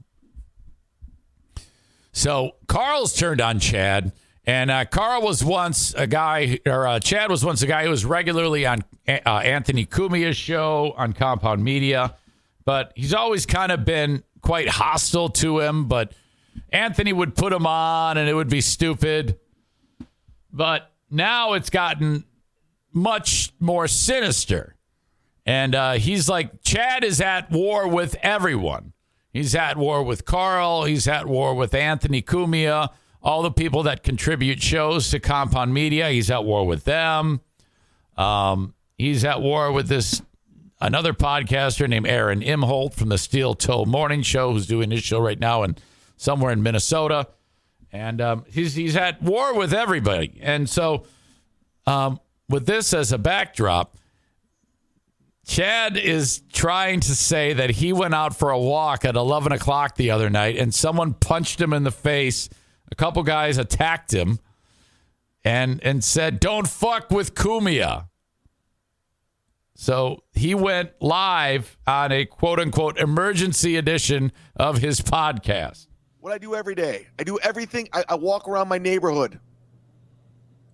so Carl's turned on Chad, and Carl was once a guy, or Chad was once a guy who was regularly on Anthony Cumia's show on Compound Media, but he's always kind of been quite hostile to him, but Anthony would put him on and it would be stupid. But now it's gotten much more sinister. And he's like, Chad is at war with everyone. He's at war with Carl. He's at war with Anthony Cumia, all the people that contribute shows to Compound Media. He's at war with them. He's at war with another podcaster named Aaron Imholt from the Steel Toe Morning Show, who's doing his show right now somewhere in Minnesota. And he's at war with everybody. And so with this as a backdrop, Chad is trying to say that he went out for a walk at 11 o'clock the other night and someone punched him in the face. A couple guys attacked him and said, don't fuck with Cumia. So he went live on a quote-unquote emergency edition of his podcast. What I do every day. I do everything. I walk around my neighborhood.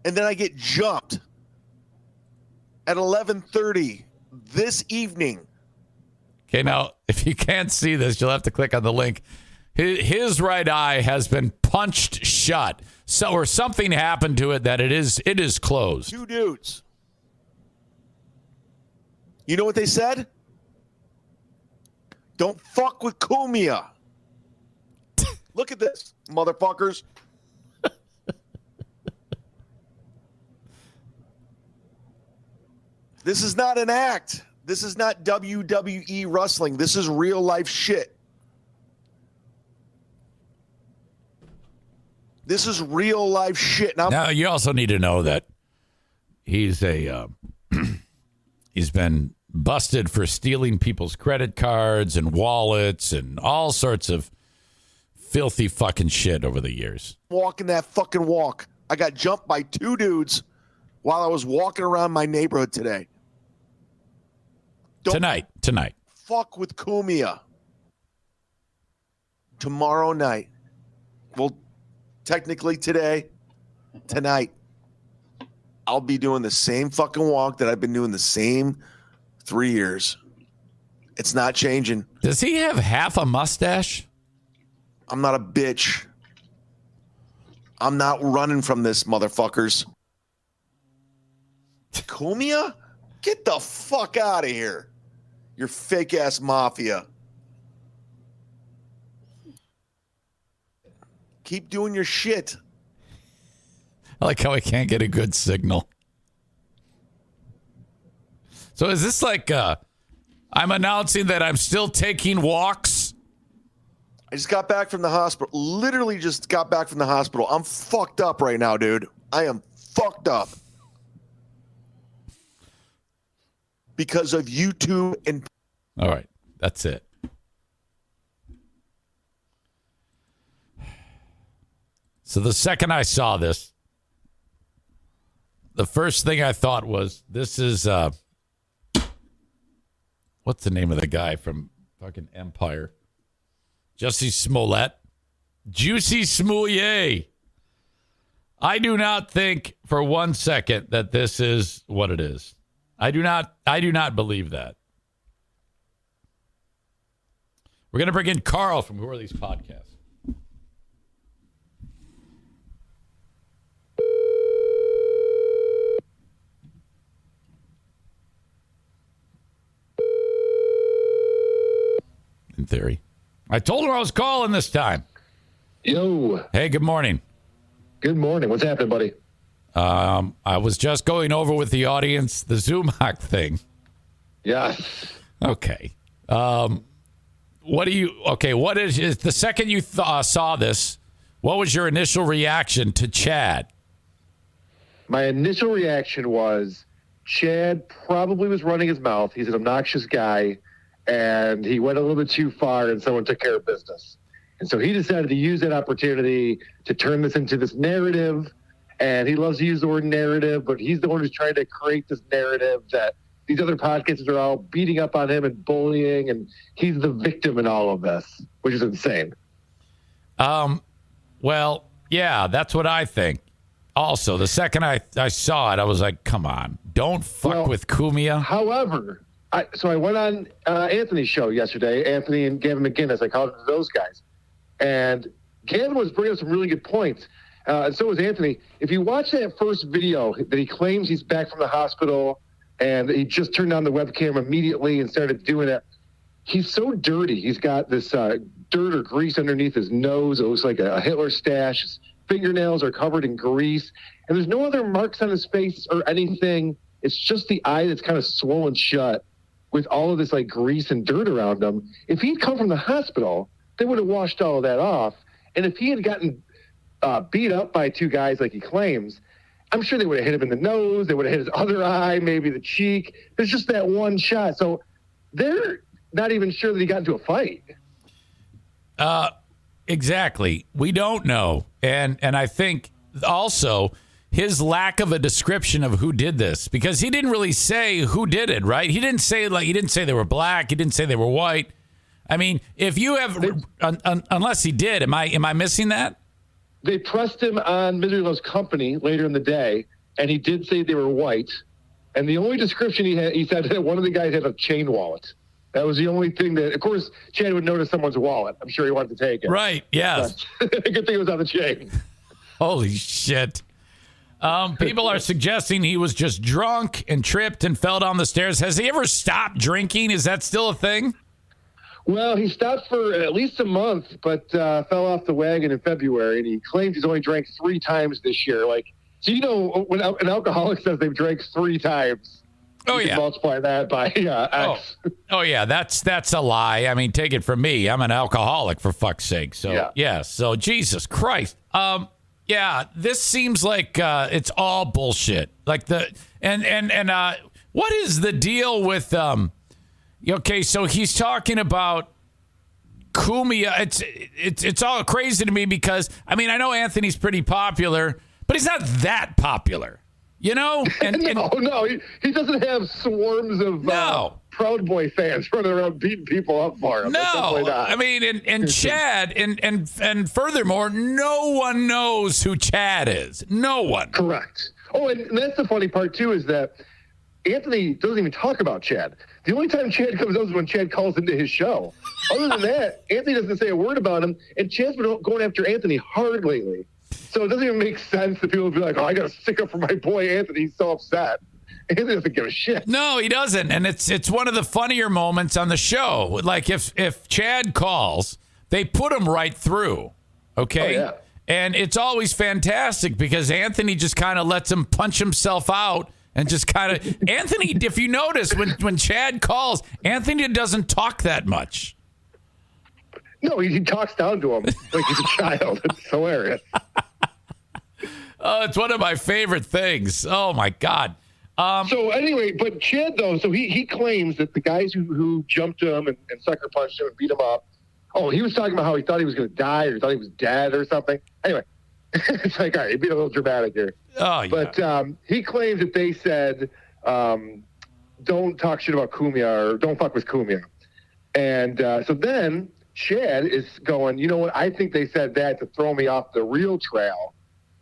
And then I get jumped at 11:30 this evening. Okay, now, if you can't see this, you'll have to click on the link. His right eye has been punched shut. Or something happened to it that it is closed. Two dudes. You know what they said? Don't fuck with Cumia. Look at this, motherfuckers. This is not an act. This is not WWE wrestling. This is real life shit. This is real life shit. Now you also need to know that he's he's been busted for stealing people's credit cards and wallets and all sorts of filthy fucking shit over the years. Walking that fucking walk. I got jumped by two dudes while I was walking around my neighborhood today. Tonight. Fuck with Cumia. Tomorrow night. Well, technically tonight, I'll be doing the same fucking walk that I've been doing the same 3 years. It's not changing. Does he have half a mustache? I'm not a bitch. I'm not running from this, motherfuckers. Cumia? Get the fuck out of here. Your fake-ass mafia. Keep doing your shit. I like how I can't get a good signal. So is this like I'm announcing that I'm still taking walks? I just got back from the hospital. Literally just got back from the hospital. I'm fucked up right now, dude. I am fucked up. Because of YouTube and... All right. That's it. So the second I saw this, the first thing I thought was, this is, what's the name of the guy from fucking Empire? Jussie Smollett. Juicy Smollett. I do not think for 1 second that this is what it is. I do not believe that. We're going to bring in Carl from Who Are These Podcasts? In theory. I told him I was calling this time. Yo. Hey, good morning. Good morning. What's happening, buddy? I was just going over with the audience the Zumock thing. Yes. Okay. What is the second you saw this, what was your initial reaction to Chad? My initial reaction was Chad probably was running his mouth. He's an obnoxious guy, and he went a little bit too far, and someone took care of business. And so he decided to use that opportunity to turn this into this narrative, and he loves to use the word narrative, but he's the one who's trying to create this narrative that these other podcasters are all beating up on him and bullying, and he's the victim in all of this, which is insane. Well, yeah, that's what I think. Also, the second I saw it, I was like, come on, don't fuck with Cumia. However, I went on Anthony's show yesterday, Anthony and Gavin McGinnis. I called it those guys. And Gavin was bringing up some really good points. And so was Anthony. If you watch that first video that he claims he's back from the hospital and he just turned on the webcam immediately and started doing it, he's so dirty. He's got this dirt or grease underneath his nose. It looks like a Hitler stash. His fingernails are covered in grease. And there's no other marks on his face or anything. It's just the eye that's kind of swollen shut with all of this like grease and dirt around him. If he'd come from the hospital, they would have washed all of that off. And if he had gotten beat up by two guys like he claims, I'm sure they would have hit him in the nose. They would have hit his other eye, maybe the cheek. There's just that one shot. So they're not even sure that he got into a fight. Exactly. We don't know. And I think also his lack of a description of who did this, because he didn't really say who did it, right? He didn't say they were black. He didn't say they were white. I mean, if you have, unless he did, am I missing that? They pressed him on Misery Loves Company later in the day, and he did say they were white. And the only description he said that one of the guys had a chain wallet. That was the only thing that, of course, Chad would notice someone's wallet. I'm sure he wanted to take it. Right, yes. Good thing it was on the chain. Holy shit. People are suggesting he was just drunk and tripped and fell down the stairs. Has he ever stopped drinking? Is that still a thing? Well, he stopped for at least a month, but fell off the wagon in February, and he claims he's only drank 3 times this year. So when an alcoholic says they've drank 3 times, you can multiply that by X. Oh yeah, that's a lie. I mean, take it from me. I'm an alcoholic, for fuck's sake. So yeah. So Jesus Christ. Yeah, this seems like it's all bullshit. Like what is the deal with okay, so he's talking about Cumia. It's all crazy to me because I mean, I know Anthony's pretty popular, but he's not that popular. You know? No, he doesn't have swarms of Proud Boy fans running around beating people up for him. No, I mean, and Chad, and furthermore, no one knows who Chad is. No one. Correct. Oh, and that's the funny part, too, is that Anthony doesn't even talk about Chad. The only time Chad comes up is when Chad calls into his show. Other than that, Anthony doesn't say a word about him, and Chad's been going after Anthony hard lately. So it doesn't even make sense that people would be like, I got to stick up for my boy Anthony. He's so upset. Anthony doesn't give a shit. No, he doesn't. And it's one of the funnier moments on the show. Like if Chad calls, they put him right through. Okay? Oh, yeah. And it's always fantastic because Anthony just kind of lets him punch himself out and just kind of Anthony, if you notice when Chad calls, Anthony doesn't talk that much. No, he talks down to him like he's a child. It's hilarious. Oh, it's one of my favorite things. Oh, my God. So anyway, but Chad, though, so he claims that the guys who jumped him and sucker punched him and beat him up, he was talking about how he thought he was going to die or thought he was dead or something. Anyway, It's like, all right, you're being a little dramatic here. Oh, yeah. But he claims that they said, don't talk shit about Cumia or don't fuck with Cumia. And so then Chad is going, you know what? I think they said that to throw me off the real trail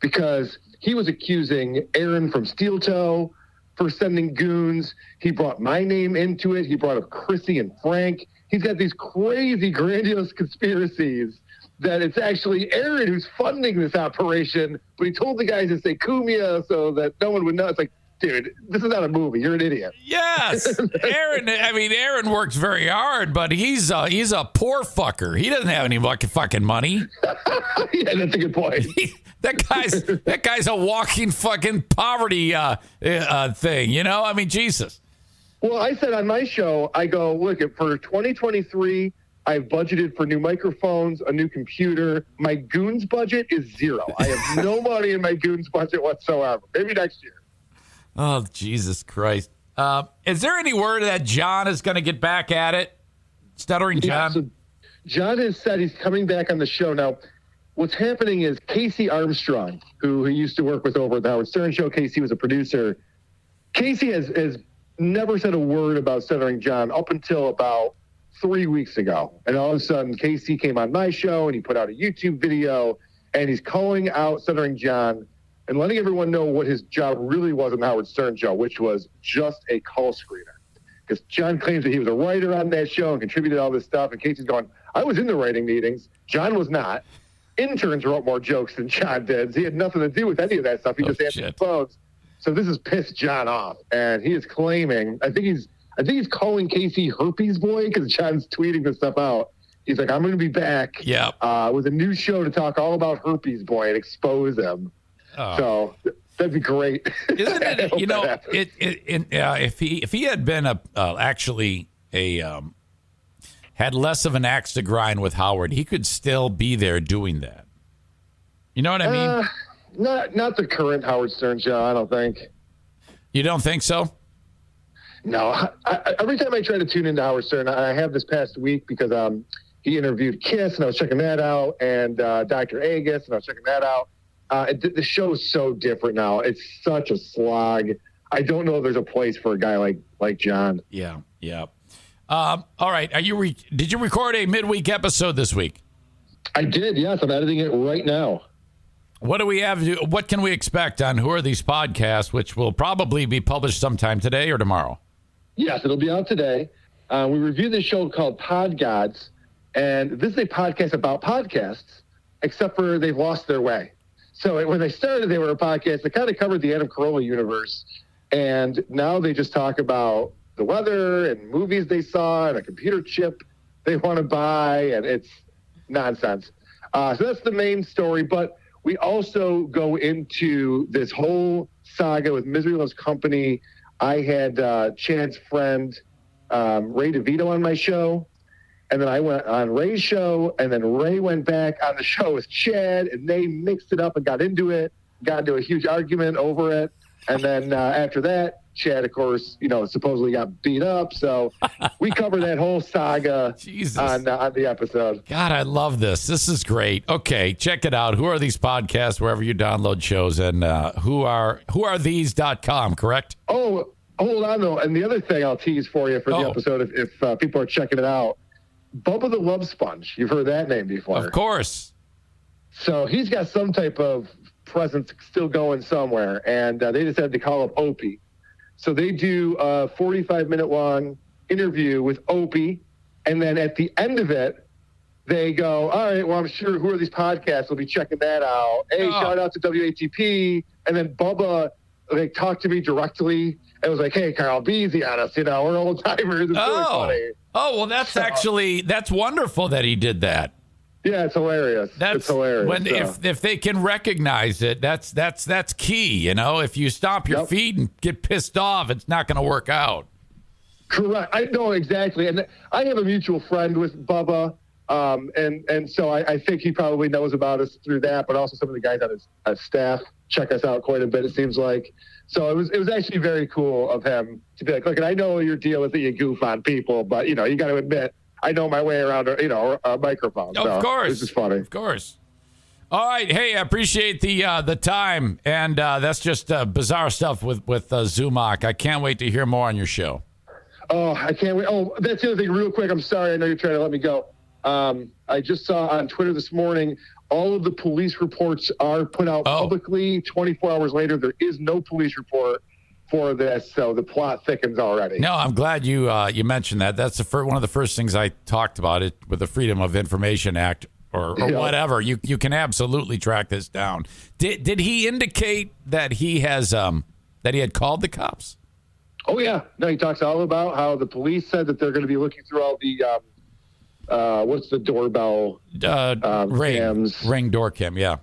because he was accusing Aaron from Steel Toe for sending goons. He brought my name into it. He brought up Chrissy and Frank. He's got these crazy, grandiose conspiracies that it's actually Aaron who's funding this operation, but he told the guys to say Cumia so that no one would know. It's like, dude, this is not a movie. You're an idiot. Yes, Aaron works very hard, but he's a poor fucker. He doesn't have any fucking money. Yeah, that's a good point. That guy's a walking fucking poverty thing. You know, I mean, Jesus. Well, I said on my show, I go, look, for 2023, I've budgeted for new microphones, a new computer. My goons budget is zero. I have no money in my goons budget whatsoever. Maybe next year. Oh, Jesus Christ. Is there any word that John is going to get back at it? Stuttering John? Yeah, so John has said he's coming back on the show. Now, what's happening is Casey Armstrong, who he used to work with over at the Howard Stern Show, Casey was a producer. Casey has never said a word about Stuttering John up until about 3 weeks ago. And all of a sudden, Casey came on my show and he put out a YouTube video and he's calling out Stuttering John and letting everyone know what his job really was on the Howard Stern Show, which was just a call screener. Because John claims that he was a writer on that show and contributed all this stuff. And Casey's going, I was in the writing meetings. John was not. Interns wrote more jokes than John did. He had nothing to do with any of that stuff. He just answered the phones. So this has pissed John off. And he is claiming, I think he's calling Casey Herpes Boy because John's tweeting this stuff out. He's like, I'm going to be back with a new show to talk all about Herpes Boy and expose him. Oh. So that'd be great. Isn't it? You know, if he had been had less of an axe to grind with Howard, he could still be there doing that. You know what I mean? Not the current Howard Stern show, I don't think. You don't think so? No. Every time I try to tune into Howard Stern, I have this past week because he interviewed Kiss, and I was checking that out, and Dr. Agus, and I was checking that out. The show is so different now. It's such a slog. I don't know if there's a place for a guy like John. Yeah. All right. Did you record a midweek episode this week? I did. Yes, I'm editing it right now. What do we have? What can we expect on Who Are These Podcasts, which will probably be published sometime today or tomorrow? Yes, it'll be out today. We reviewed this show called Pod Gods, and this is a podcast about podcasts, except for they've lost their way. So when they started, they were a podcast that kind of covered the Adam Carolla universe, and now they just talk about the weather and movies they saw and a computer chip they want to buy, and it's nonsense. So that's the main story, but we also go into this whole saga with Misery Loves Company. I had Chad's friend Ray DeVito on my show, and then I went on Ray's show, and then Ray went back on the show with Chad, and they mixed it up and got into a huge argument over it. And then after that, Chad, of course, supposedly got beat up. So we cover that whole saga on the episode. God, I love this. This is great. Okay, check it out. Who Are These Podcasts, wherever you download shows, and whoarethese.com, correct? Oh, hold on, though. And the other thing I'll tease for you for the episode, if people are checking it out, Bubba the Love Sponge. You've heard that name before. Of course. So he's got some type of presence still going somewhere, and they decided to call up Opie. So they do a 45-minute long interview with Opie, and then at the end of it, they go, all right, well, I'm sure Who Are These Podcasts will be checking that out. Hey, shout out to WATP. And then Bubba talked to me directly and was like, hey, Carl, be easy on us. We're old timers. It's really funny. Oh, well, that's wonderful that he did that. Yeah, it's hilarious. It's hilarious. If they can recognize it, that's key. If you stomp your feet and get pissed off, it's not going to work out. Correct. I know exactly. And I have a mutual friend with Bubba. And so I think he probably knows about us through that, but also some of the guys on his staff check us out quite a bit, it seems like. So it was actually very cool of him to be like, look, and I know your deal is that you goof on people, but you got to admit, I know my way around a microphone. Of course. This is funny. Of course. All right. Hey, I appreciate the time. And that's just bizarre stuff with Zumock. I can't wait to hear more on your show. Oh, I can't wait. Oh, that's the other thing real quick. I'm sorry. I know you're trying to let me go. I just saw on Twitter this morning, all of the police reports are put out publicly. 24 hours later, there is no police report for this. So the plot thickens already. No, I'm glad you mentioned that. That's one of the first things I talked about it with the Freedom of Information Act. Or whatever, you can absolutely track this down. Did he indicate that he has that he had called the cops? Oh yeah, no. He talks all about how the police said that they're going to be looking through all the what's the doorbell ring door cam, yeah.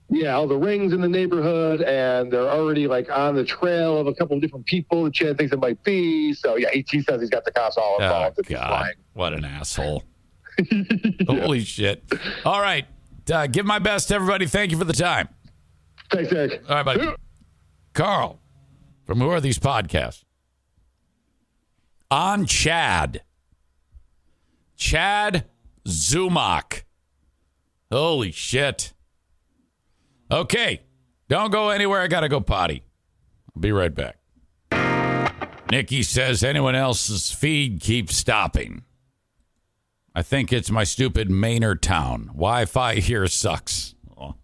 Yeah, all the rings in the neighborhood, and they're already like on the trail of a couple of different people that Chad thinks it might be. So yeah, he says he's got the cops all involved. Oh God, what an asshole! Holy shit. All right. Give my best to everybody. Thank you for the time. Thanks, Eric. All right, buddy. Carl, from Who Are These Podcasts? On Chad Zumock. Holy shit. Okay. Don't go anywhere. I got to go potty. I'll be right back. Nikki says anyone else's feed keeps stopping. I think it's my stupid Maynard town. Wi-Fi here sucks. Oh.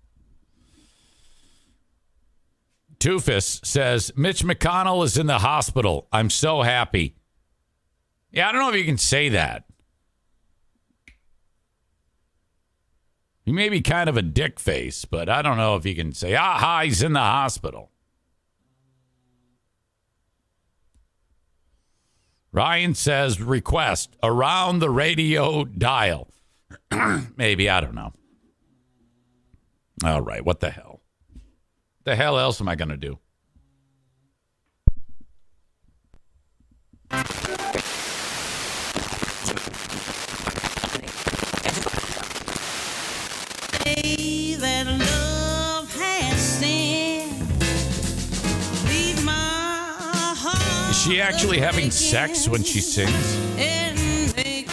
Toofus says, Mitch McConnell is in the hospital. I'm so happy. Yeah, I don't know if you can say that. He may be kind of a dick face, but I don't know if you can say, he's in the hospital. Ryan says, request around the radio dial. Maybe, I don't know. All right, what the hell? The hell else am I going to do? That love has sinned. Leave my heart. Is she actually having sex when she sings?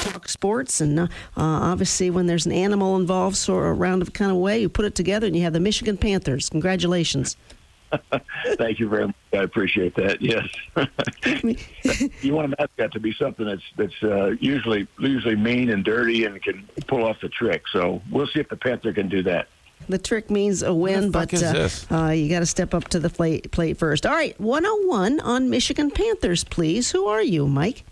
Talk sports, and obviously when there's an animal involved, sort of roundabout kind of way, you put it together and you have the Michigan Panthers. Congratulations. Thank you very much. I appreciate that. Yes. You want a mascot to be something that's usually mean and dirty and can pull off the trick. So we'll see if the Panther can do that. The trick means a win, but you got to step up to the plate first. All right, 101 on Michigan Panthers, please. Who are you, Mike?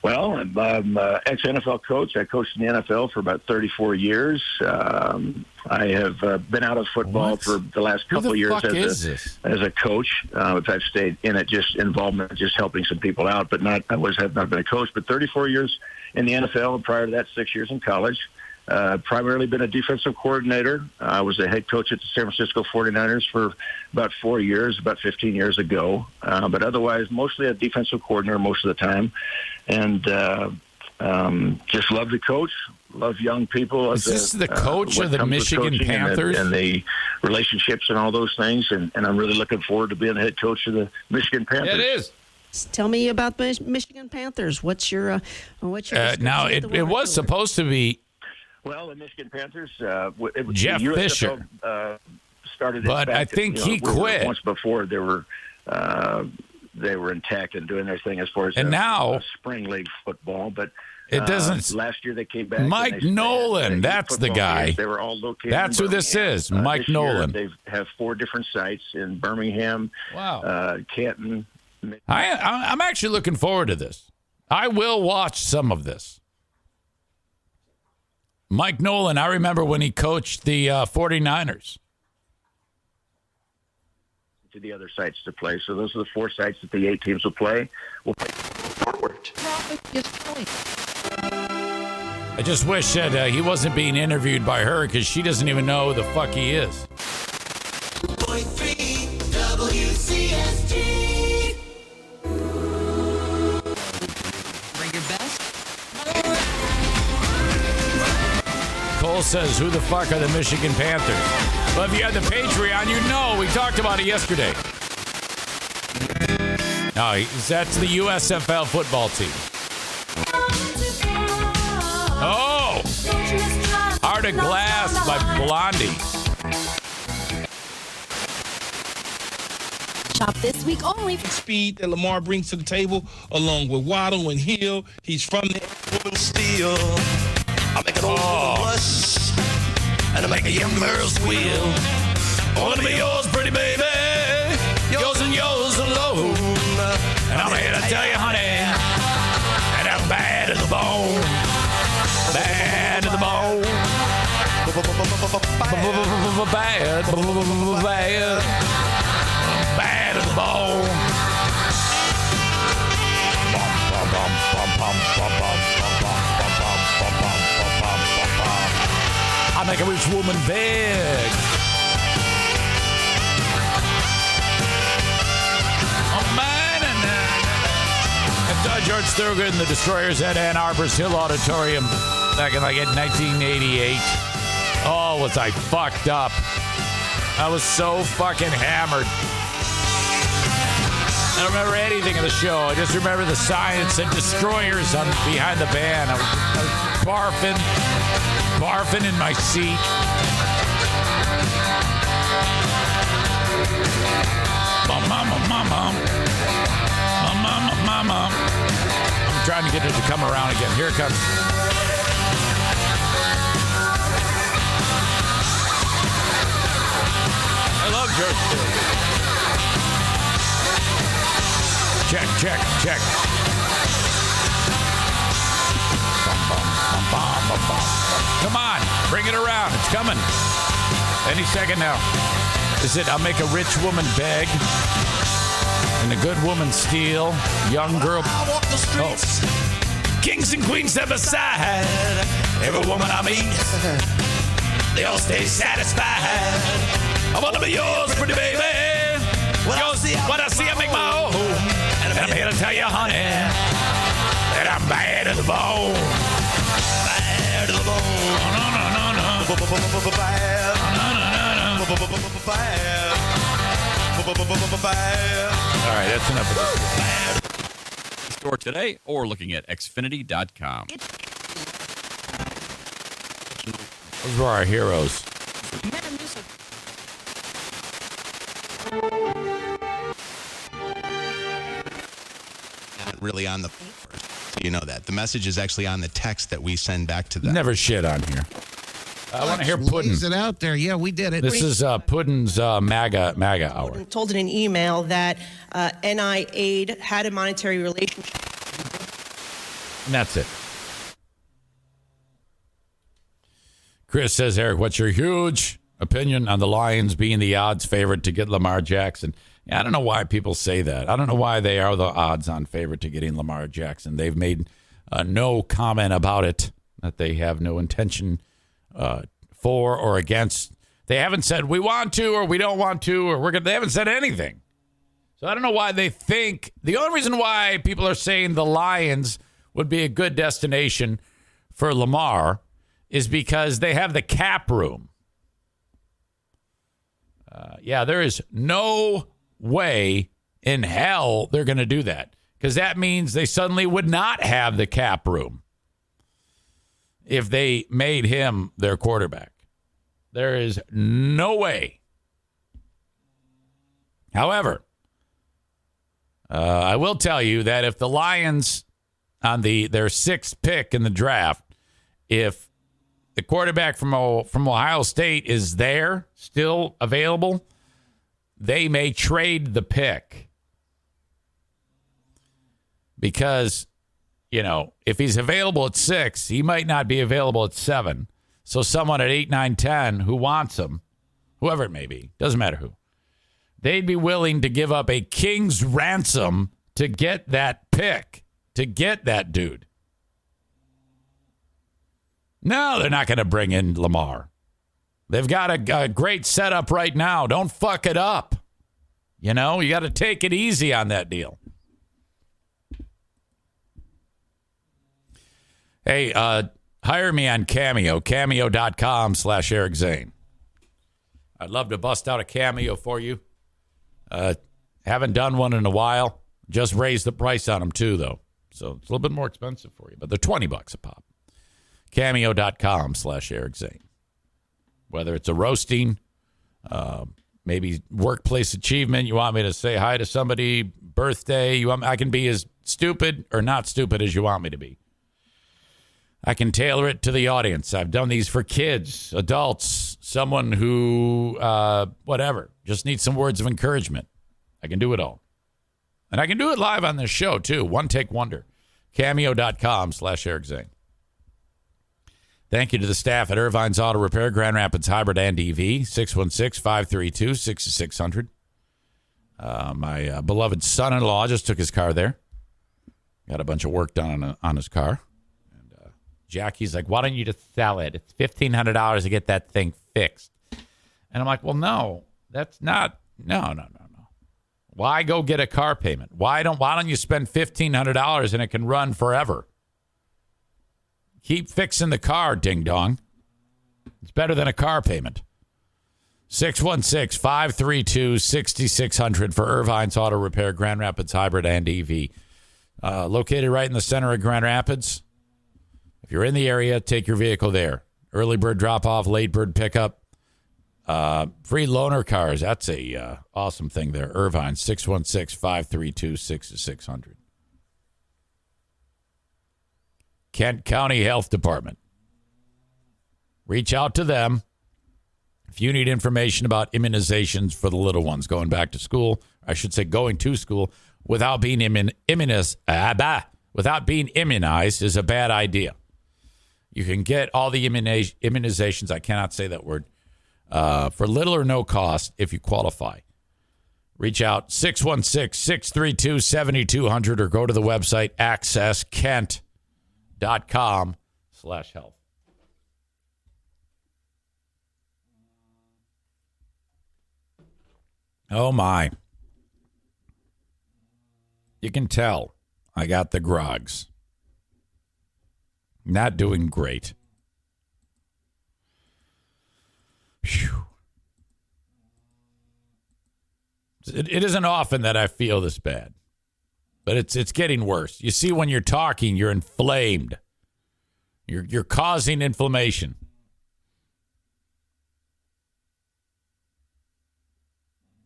Well, I'm ex-NFL coach. I coached in the NFL for about 34 years. I have been out of football for the last couple of years as a coach. I've stayed in it, just involvement, just helping some people out, but I have not been a coach. But 34 years in the NFL, and prior to that, 6 years in college. Primarily been a defensive coordinator. I was a head coach at the San Francisco 49ers for about 4 years, about 15 years ago. But otherwise, mostly a defensive coordinator most of the time. And just love to coach, love young people. Is this the coach of the Michigan Panthers? And the relationships and all those things. And I'm really looking forward to being the head coach of the Michigan Panthers. It is. Tell me about the Michigan Panthers. What's your now, it was supposed to be. Well, the Michigan Panthers, Jeff Fisher started, but I think he quit once before. They were intact and doing their thing as far as now spring league football. But it doesn't. Last year they came back. Mike Nolan, that's the guy. They were all located. That's who this is, Mike Nolan. They have 4 different sites in Birmingham, Canton. I'm actually looking forward to this. I will watch some of this. Mike Nolan, I remember when he coached the 49ers. To the other sites to play. So those are the 4 sites that the 8 teams will play. We'll play forward. I just wish that he wasn't being interviewed by her because she doesn't even know who the fuck he is. WCST. Bring your best. Cole says, who the fuck are the Michigan Panthers? Well, if you had the Patreon, you'd know. We talked about it yesterday. No, that's the USFL football team. Oh! Art of Glass by Blondie. Shop this week only. Speed that Lamar brings to the table, along with Waddle and Hill. He's from the woman steel. I make an old woman blush, and I make a young girl squeal. I want to be yours, pretty baby, yours and yours alone. And I'm here to tell you, honey, that I'm bad to the bone, bad to the bone, bad, bad to the bone. I make a rich woman beg. George Thorogood and the Destroyers at Ann Arbor's Hill Auditorium back in 1988. Oh, was I fucked up. I was so fucking hammered. I don't remember anything of the show. I just remember the sign that said Destroyers on behind the band. I was barfing in my seat. Mama. I'm trying to get it to come around again. Here it comes. I love George Strait. Check. Come on, bring it around. It's coming. Any second now. Is it I'll make a rich woman beg and a good woman steal, young girl. Oh. Kings and queens step aside. Every woman I meet, they all stay satisfied. I want to be yours, pretty baby. What I see, I make my own. And I'm here to tell you, honey, that I'm bad to the bone. Bad to the bone. No. All right, that's enough of this. Store today or looking at Xfinity.com. Those were our heroes. Not really on the first, so you know that. The message is actually on the text that we send back to them. Never shit on here. I want to hear Puddin'. Is it out there? Yeah, we did it. This is Puddin's MAGA hour. Told in an email that NI aid had a monetary relationship. And that's it. Chris says, Eric, what's your huge opinion on the Lions being the odds favorite to get Lamar Jackson? Yeah, I don't know why people say that. I don't know why they are the odds-on favorite to getting Lamar Jackson. They've made no comment about it, that they have no intention for or against. They haven't said we want to or we don't want to or they haven't said anything. So I don't know why they think. The only reason why people are saying the Lions would be a good destination for Lamar is because they have the cap room. There is no way in hell they're going to do that, because that means they suddenly would not have the cap room if they made him their quarterback. There is no way. However, I will tell you that if the Lions, on their sixth pick in the draft, if the quarterback from Ohio State is there, still available, they may trade the pick. Because, if he's available at 6, he might not be available at 7. So someone at 8, 9, 10 who wants him, whoever it may be, doesn't matter who, they'd be willing to give up a king's ransom to get that pick, to get that dude. No, they're not going to bring in Lamar. They've got a great setup right now. Don't fuck it up. You got to take it easy on that deal. Hey, hire me on Cameo, cameo.com/Eric Zane. I'd love to bust out a Cameo for you. Haven't done one in a while. Just raised the price on them too, though. So it's a little bit more expensive for you, but they're $20 a pop. Cameo.com/Eric Zane. whether it's a roasting, maybe workplace achievement. You want me to say hi to somebody, birthday. I can be as stupid or not stupid as you want me to be. I can tailor it to the audience. I've done these for kids, adults, someone who, whatever, just needs some words of encouragement. I can do it all. And I can do it live on this show, too. One Take Wonder. Cameo.com/Eric Zane. Thank you to the staff at Irvine's Auto Repair, Grand Rapids Hybrid and EV, 616-532-6600. My beloved son-in-law just took his car there. Got a bunch of work done on his car. And Jackie's like, why don't you just sell it? It's $1,500 to get that thing fixed. And I'm like, well, no, that's not. No. Why go get a car payment? Why don't you spend $1,500 and it can run forever? Keep fixing the car, ding dong. It's better than a car payment. 616-532-6600 for Irvine's Auto Repair, Grand Rapids Hybrid and EV. Located right in the center of Grand Rapids. If you're in the area, take your vehicle there. Early bird drop-off, late bird pickup. Free loaner cars. That's a awesome thing there. Irvine, 616-532-6600. Kent County Health Department. Reach out to them if you need information about immunizations for the little ones going back to school. I should say going to school without being immunized is a bad idea. You can get all the immunizations, I cannot say that word, for little or no cost if you qualify. Reach out, 616-632-7200, or go to the website accesskent.com/health. Oh, my. You can tell I got the grogs. Not doing great. Phew. It isn't often that I feel this bad, but it's getting worse. You see, when you're talking, you're inflamed. You're causing inflammation.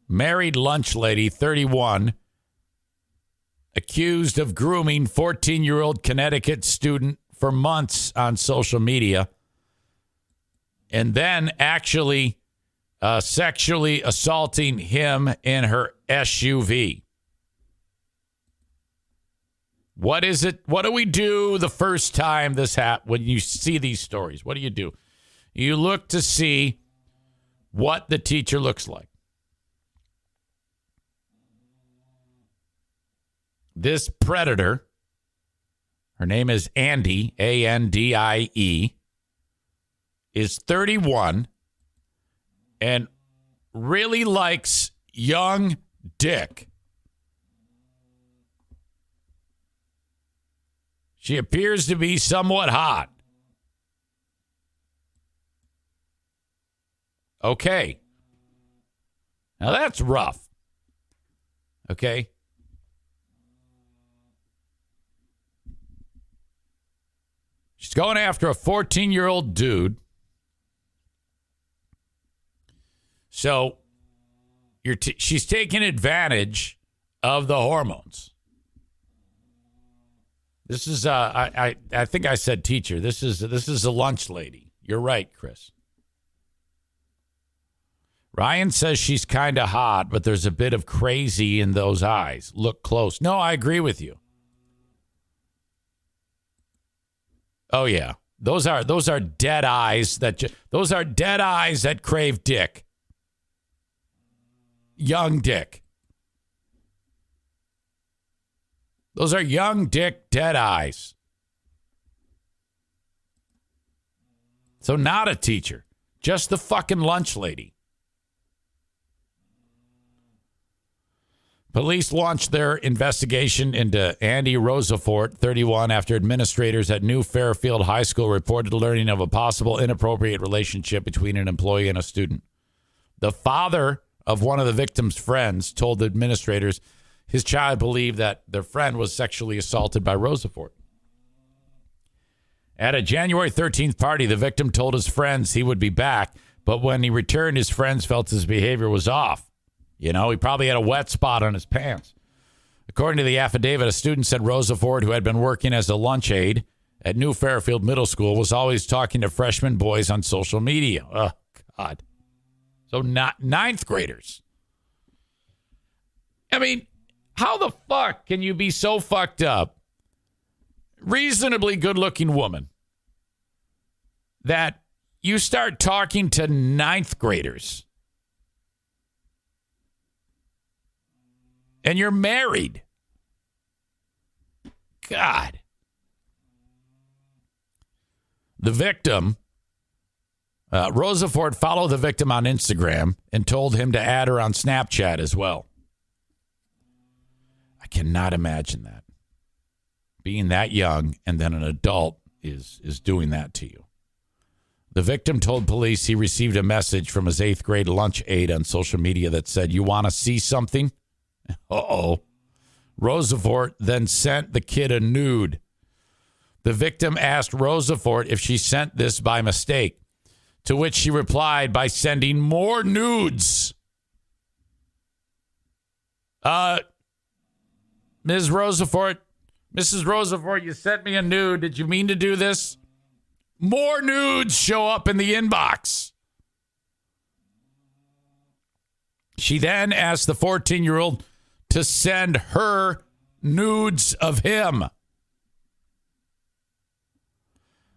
Married lunch lady, 31, accused of grooming 14-year-old Connecticut student for months on social media, and then actually sexually assaulting him in her SUV. What is it? What do we do the first time this happens? When you see these stories, what do? You look to see what the teacher looks like. This predator, her name is Andie, Andie, is 31 and really likes young dick. She appears to be somewhat hot. Okay. Now that's rough. Okay. She's going after a 14-year-old dude. So she's taking advantage of the hormones. This is I think I said teacher. This is a lunch lady. You're right, Chris. Ryan says she's kind of hot, but there's a bit of crazy in those eyes. Look close. No, I agree with you. Oh yeah, those are dead eyes that crave dick. Young dick. Those are young dick dead eyes. So not a teacher, just the fucking lunch lady. Police launched their investigation into Andie Rosafort, 31, after administrators at New Fairfield High School reported learning of a possible inappropriate relationship between an employee and a student. The father of one of the victim's friends told the administrators his child believed that their friend was sexually assaulted by Rosafort. At a January 13th party, the victim told his friends he would be back, But when he returned, his friends felt his behavior was off. He probably had a wet spot on his pants. According to the affidavit, a student said Rosa Ford, who had been working as a lunch aide at New Fairfield Middle School, was always talking to freshman boys on social media. Oh, God. So not ninth graders. I mean, how the fuck can you be so fucked up, reasonably good-looking woman, that you start talking to ninth graders? And you're married. God. The victim, Rosa Ford, followed the victim on Instagram and told him to add her on Snapchat as well. I cannot imagine that. Being that young and then an adult is doing that to you. The victim told police he received a message from his 8th grade lunch aide on social media that said, "You want to see something?" Uh-oh. Rosa Ford then sent the kid a nude. The victim asked Rosa Ford if she sent this by mistake, to which she replied by sending more nudes. Mrs. Rosa Ford, you sent me a nude. Did you mean to do this? More nudes show up in the inbox. She then asked the 14-year-old to send her nudes of him.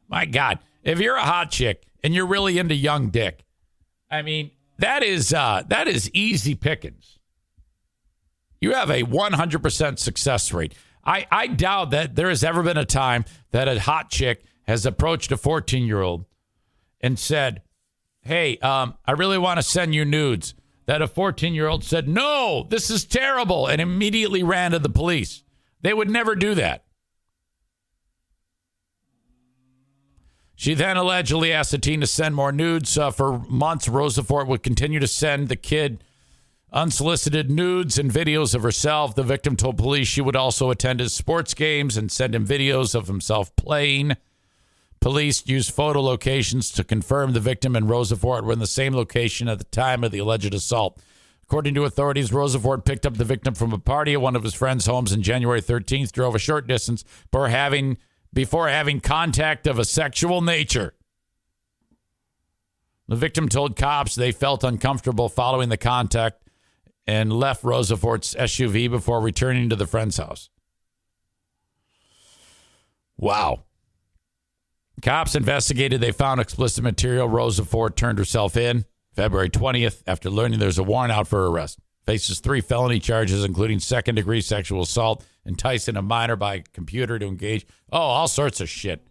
My God, if you're a hot chick and you're really into young dick, I mean, that is easy pickings. You have a 100% success rate. I doubt that there has ever been a time that a hot chick has approached a 14-year-old and said, "Hey, I really want to send you nudes." That a 14-year-old said, "No, this is terrible," and immediately ran to the police. They would never do that. She then allegedly asked the teen to send more nudes. For months, Rosa Ford would continue to send the kid unsolicited nudes and videos of herself. The victim told police she would also attend his sports games and send him videos of himself playing. Police used photo locations to confirm the victim and Rosa Ford were in the same location at the time of the alleged assault. According to authorities, Rosa Ford picked up the victim from a party at one of his friends' homes on January 13th, drove a short distance before having contact of a sexual nature. The victim told cops they felt uncomfortable following the contact and left Rosa Ford's SUV before returning to the friend's house. Wow. Cops investigated. They found explicit material. Rosa Ford turned herself in February 20th after learning there's a warrant out for her arrest. Faces 3 felony charges, including second-degree sexual assault, enticing a minor by computer to engage. Oh, all sorts of shit.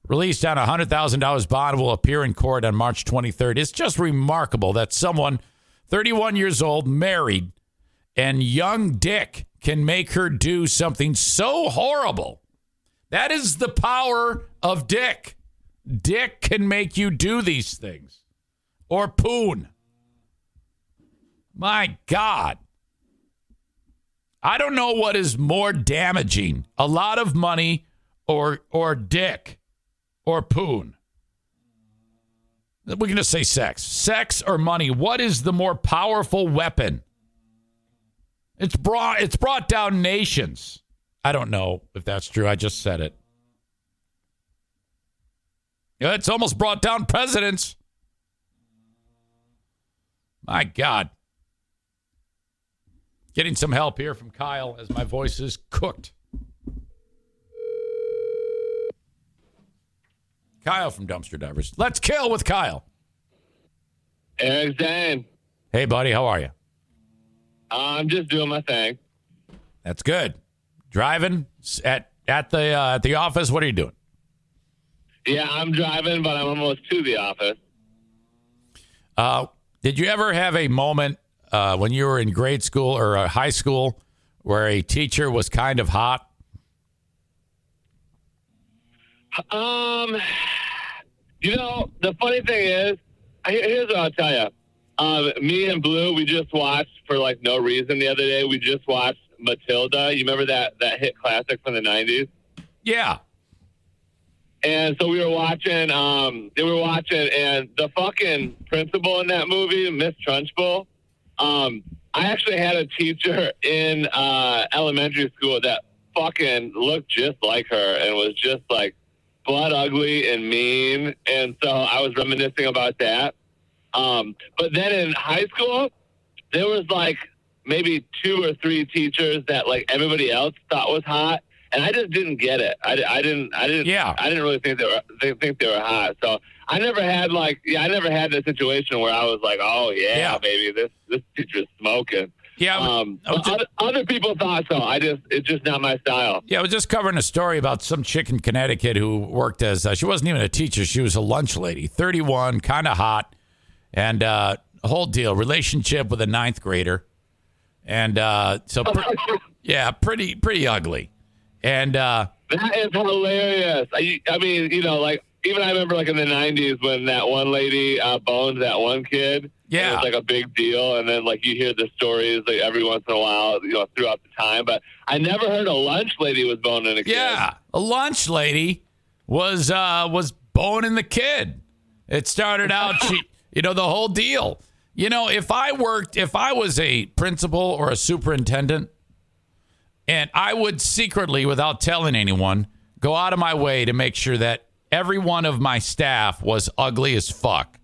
Released on a $100,000 bond, will appear in court on March 23rd. It's just remarkable that someone 31 years old, married, and young dick can make her do something so horrible. That is the power of dick. Dick can make you do these things. Or poon. My God. I don't know what is more damaging. A lot of money or dick or poon. We're going to say sex. Sex or money. What is the more powerful weapon? It's brought down nations. I don't know if that's true. I just said it. It's almost brought down presidents. My God. Getting some help here from Kyle as my voice is cooked. Kyle from Dumpster Divers. Let's kill with Kyle. Hey, Zane. Hey, buddy. How are you? I'm just doing my thing. That's good. Driving at the office. What are you doing? Yeah, I'm driving, but I'm almost to the office. Did you ever have a moment when you were in grade school or high school where a teacher was kind of hot? The funny thing is, here's what I'll tell you. Me and Blue, we just watched for no reason the other day. We just watched Matilda. You remember that hit classic from the 90s? Yeah. And so we were watching, and the fucking principal in that movie, Miss Trunchbull, I actually had a teacher in elementary school that fucking looked just like her and was just like blood ugly and mean. And so I was reminiscing about that. But then in high school, there was like maybe 2 or 3 teachers that like everybody else thought was hot. And I just didn't get it. I didn't really think they were hot. So I never had that situation where I was like, oh yeah. Baby, this teacher's smoking. Yeah. Other people thought so. It's just not my style. Yeah, I was just covering a story about some chick in Connecticut who worked as, she wasn't even a teacher. She was a lunch lady, 31, kind of hot, and a whole deal, relationship with a 9th grader. And pretty ugly. And that is hilarious. I mean, you know, like even I remember like in the 90s when that one lady boned that one kid. Yeah, it was like a big deal. And then like you hear the stories like every once in a while, you know, throughout the time. But I never heard a lunch lady was boning a kid. Yeah, a lunch lady was boning the kid. It started out, the whole deal. You know, if I was a principal or a superintendent, and I would secretly, without telling anyone, go out of my way to make sure that every one of my staff was ugly as fuck.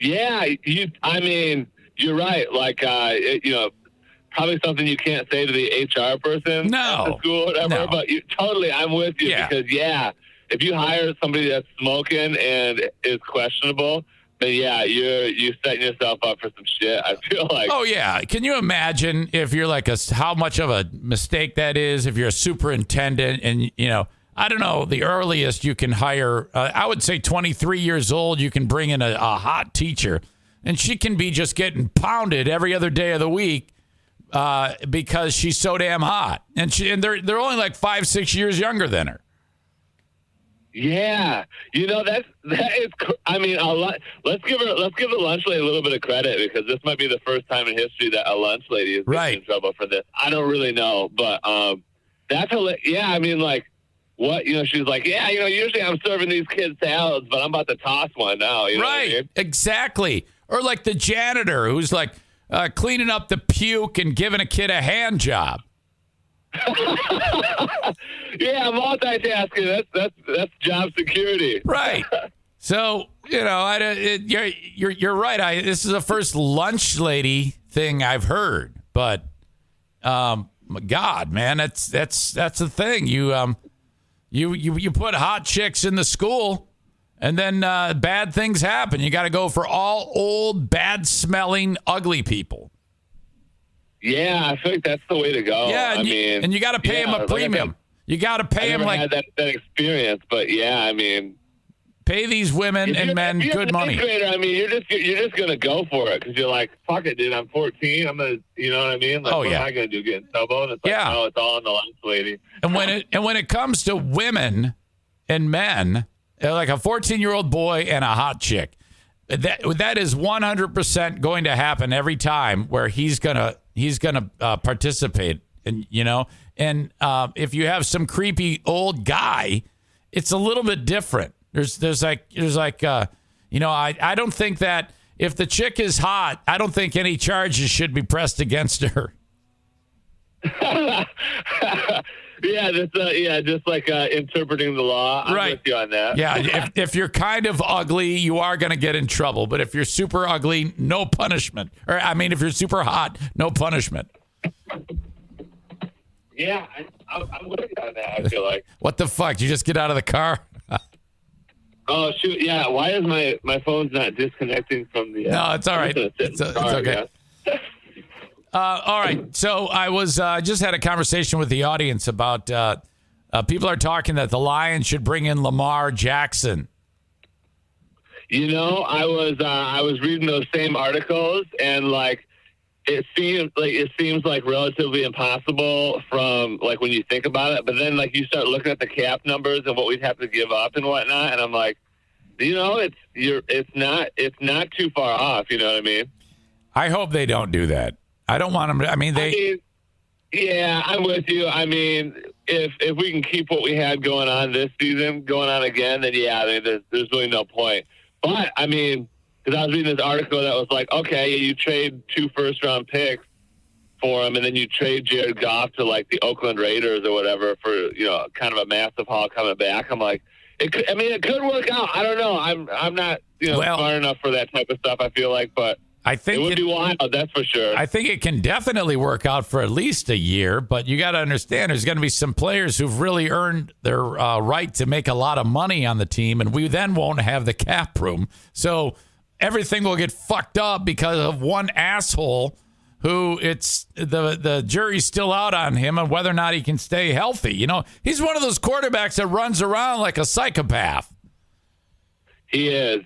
Yeah, you're right. Like, probably something you can't say to the HR person at the school or whatever. No. But I'm with you because, if you hire somebody that's smoking and is questionable, then you're setting yourself up for some shit, I feel like. Oh, yeah. Can you imagine if you're like how much of a mistake that is if you're a superintendent and, I don't know, the earliest you can hire, I would say 23 years old, you can bring in a hot teacher, and she can be just getting pounded every other day of the week because she's so damn hot. And they're only like 5-6 years younger than her. Yeah, that is. I mean, let's give the lunch lady a little bit of credit because this might be the first time in history that a lunch lady is in trouble for this. I don't really know, but that's yeah. I mean, like, what she's like, yeah, usually I'm serving these kids salads, but I'm about to toss one now. You know what I mean? Exactly. Or like the janitor who's like cleaning up the puke and giving a kid a hand job. Yeah, multitasking. That's job security. Right. So you're right. This is the first lunch lady thing I've heard, but God, man, that's the thing. You put hot chicks in the school, and then bad things happen. You got to go for all old, bad smelling, ugly people. Yeah, I feel like that's the way to go. Yeah, and you got to pay them a premium. You got to pay them like had that experience, but pay these women and men good money. Grader, I mean, you're just gonna go for it because you're like, fuck it, dude. I'm 14. I'm gonna, you know what I mean? Like, what am I gonna do? Get in trouble? And it's like, no, it's all on the lunch lady. And when it comes to women and men, like a 14-year-old boy and a hot chick, that is 100% going to happen every time where he's gonna participate, and and if you have some creepy old guy, it's a little bit different. There's like I don't think that if the chick is hot, I don't think any charges should be pressed against her. Just like interpreting the law. I'm with you on that. Yeah, if you're kind of ugly, you are going to get in trouble. But if you're super ugly, no punishment. Or if you're super hot, no punishment. Yeah, I'm with you on that. I feel like. What the fuck? You just get out of the car? Oh shoot! Yeah, why is my phone's not disconnecting from the? No, it's all right. It's okay. All right. So I was just had a conversation with the audience about people are talking that the Lions should bring in Lamar Jackson. I was reading those same articles, and like it seems like relatively impossible from like when you think about it. But then like you start looking at the cap numbers and what we'd have to give up and whatnot, and I'm like, it's not too far off. You know what I mean? I hope they don't do that. I don't want them to. Yeah, I'm with you. I mean, if we can keep what we had going on this season going on again, then yeah, I mean, there's really no point. But I mean, because I was reading this article that was like, okay, you trade 2 first-round picks for him, and then you trade Jared Goff to like the Oakland Raiders or whatever for kind of a massive haul coming back. I'm like, it could work out. I don't know. I'm not smart enough for that type of stuff. I feel like, but I think it would be wild. That's for sure. I think it can definitely work out for at least a year, but you got to understand there's going to be some players who've really earned their right to make a lot of money on the team, and we then won't have the cap room. So everything will get fucked up because of one asshole who it's the jury's still out on him and whether or not he can stay healthy. He's one of those quarterbacks that runs around like a psychopath. He is.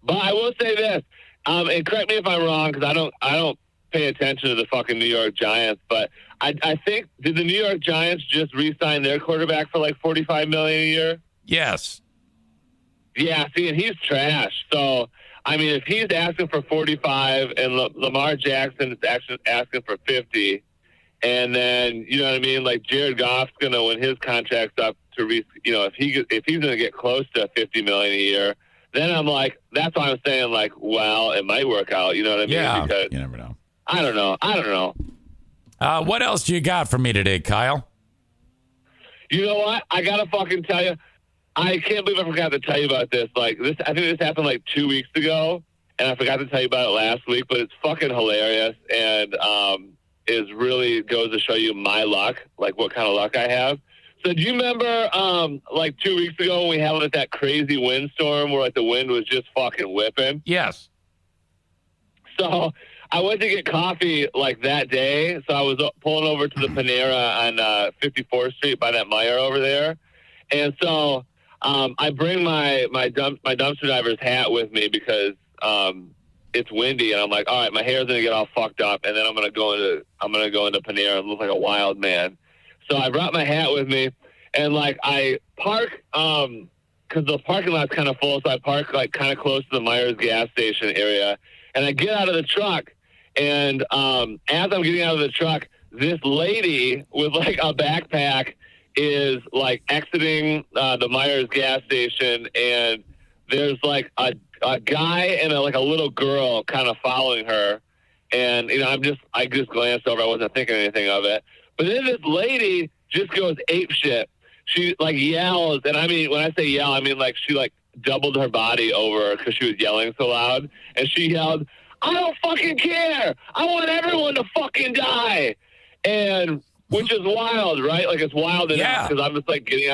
But I will say this. And correct me if I'm wrong, because I don't pay attention to the fucking New York Giants. But I think, did the New York Giants just re-sign their quarterback for like $45 million a year? Yes. Yeah. See, and he's trash. So I mean, if he's asking for 45 and Lamar Jackson is actually asking for 50, and then you know what I mean, like Jared Goff's gonna, when his contract's up to if he's gonna get close to $50 million a year. Then I'm like, that's why I'm saying, like, well, it might work out. You know what I mean? Yeah, because you never know. I don't know. What else do you got for me today, Kyle? You know what? I got to fucking tell you. I can't believe I forgot to tell you about this. Like, this, I think this happened like 2 weeks ago, and I forgot to tell you about it last week, but it's fucking hilarious, and it really goes to show you my luck, like what kind of luck I have. So do you remember, like 2 weeks ago when we had like that crazy windstorm where like the wind was just fucking whipping? Yes. So I went to get coffee like that day. So I was pulling over to the Panera on 54th Street by that Meijer over there. And so I bring my dumpster diver's hat with me because it's windy, and I'm like, all right, my hair's gonna get all fucked up, and then I'm gonna go into Panera and look like a wild man. So I brought my hat with me, and like I park because the parking lot's kind of full, so I park like kind of close to the Myers gas station area, and I get out of the truck, and as I'm getting out of the truck, this lady with like a backpack is like exiting the Myers gas station, and there's like a guy and a little girl kind of following her, and I just glanced over, I wasn't thinking anything of it. But then this lady just goes ape shit. She like yells, and I mean, when I say yell, I mean like she like doubled her body over because she was yelling so loud. And she yelled, "I don't fucking care. I want everyone to fucking die." And which is wild, right? Like it's wild enough because I'm just like getting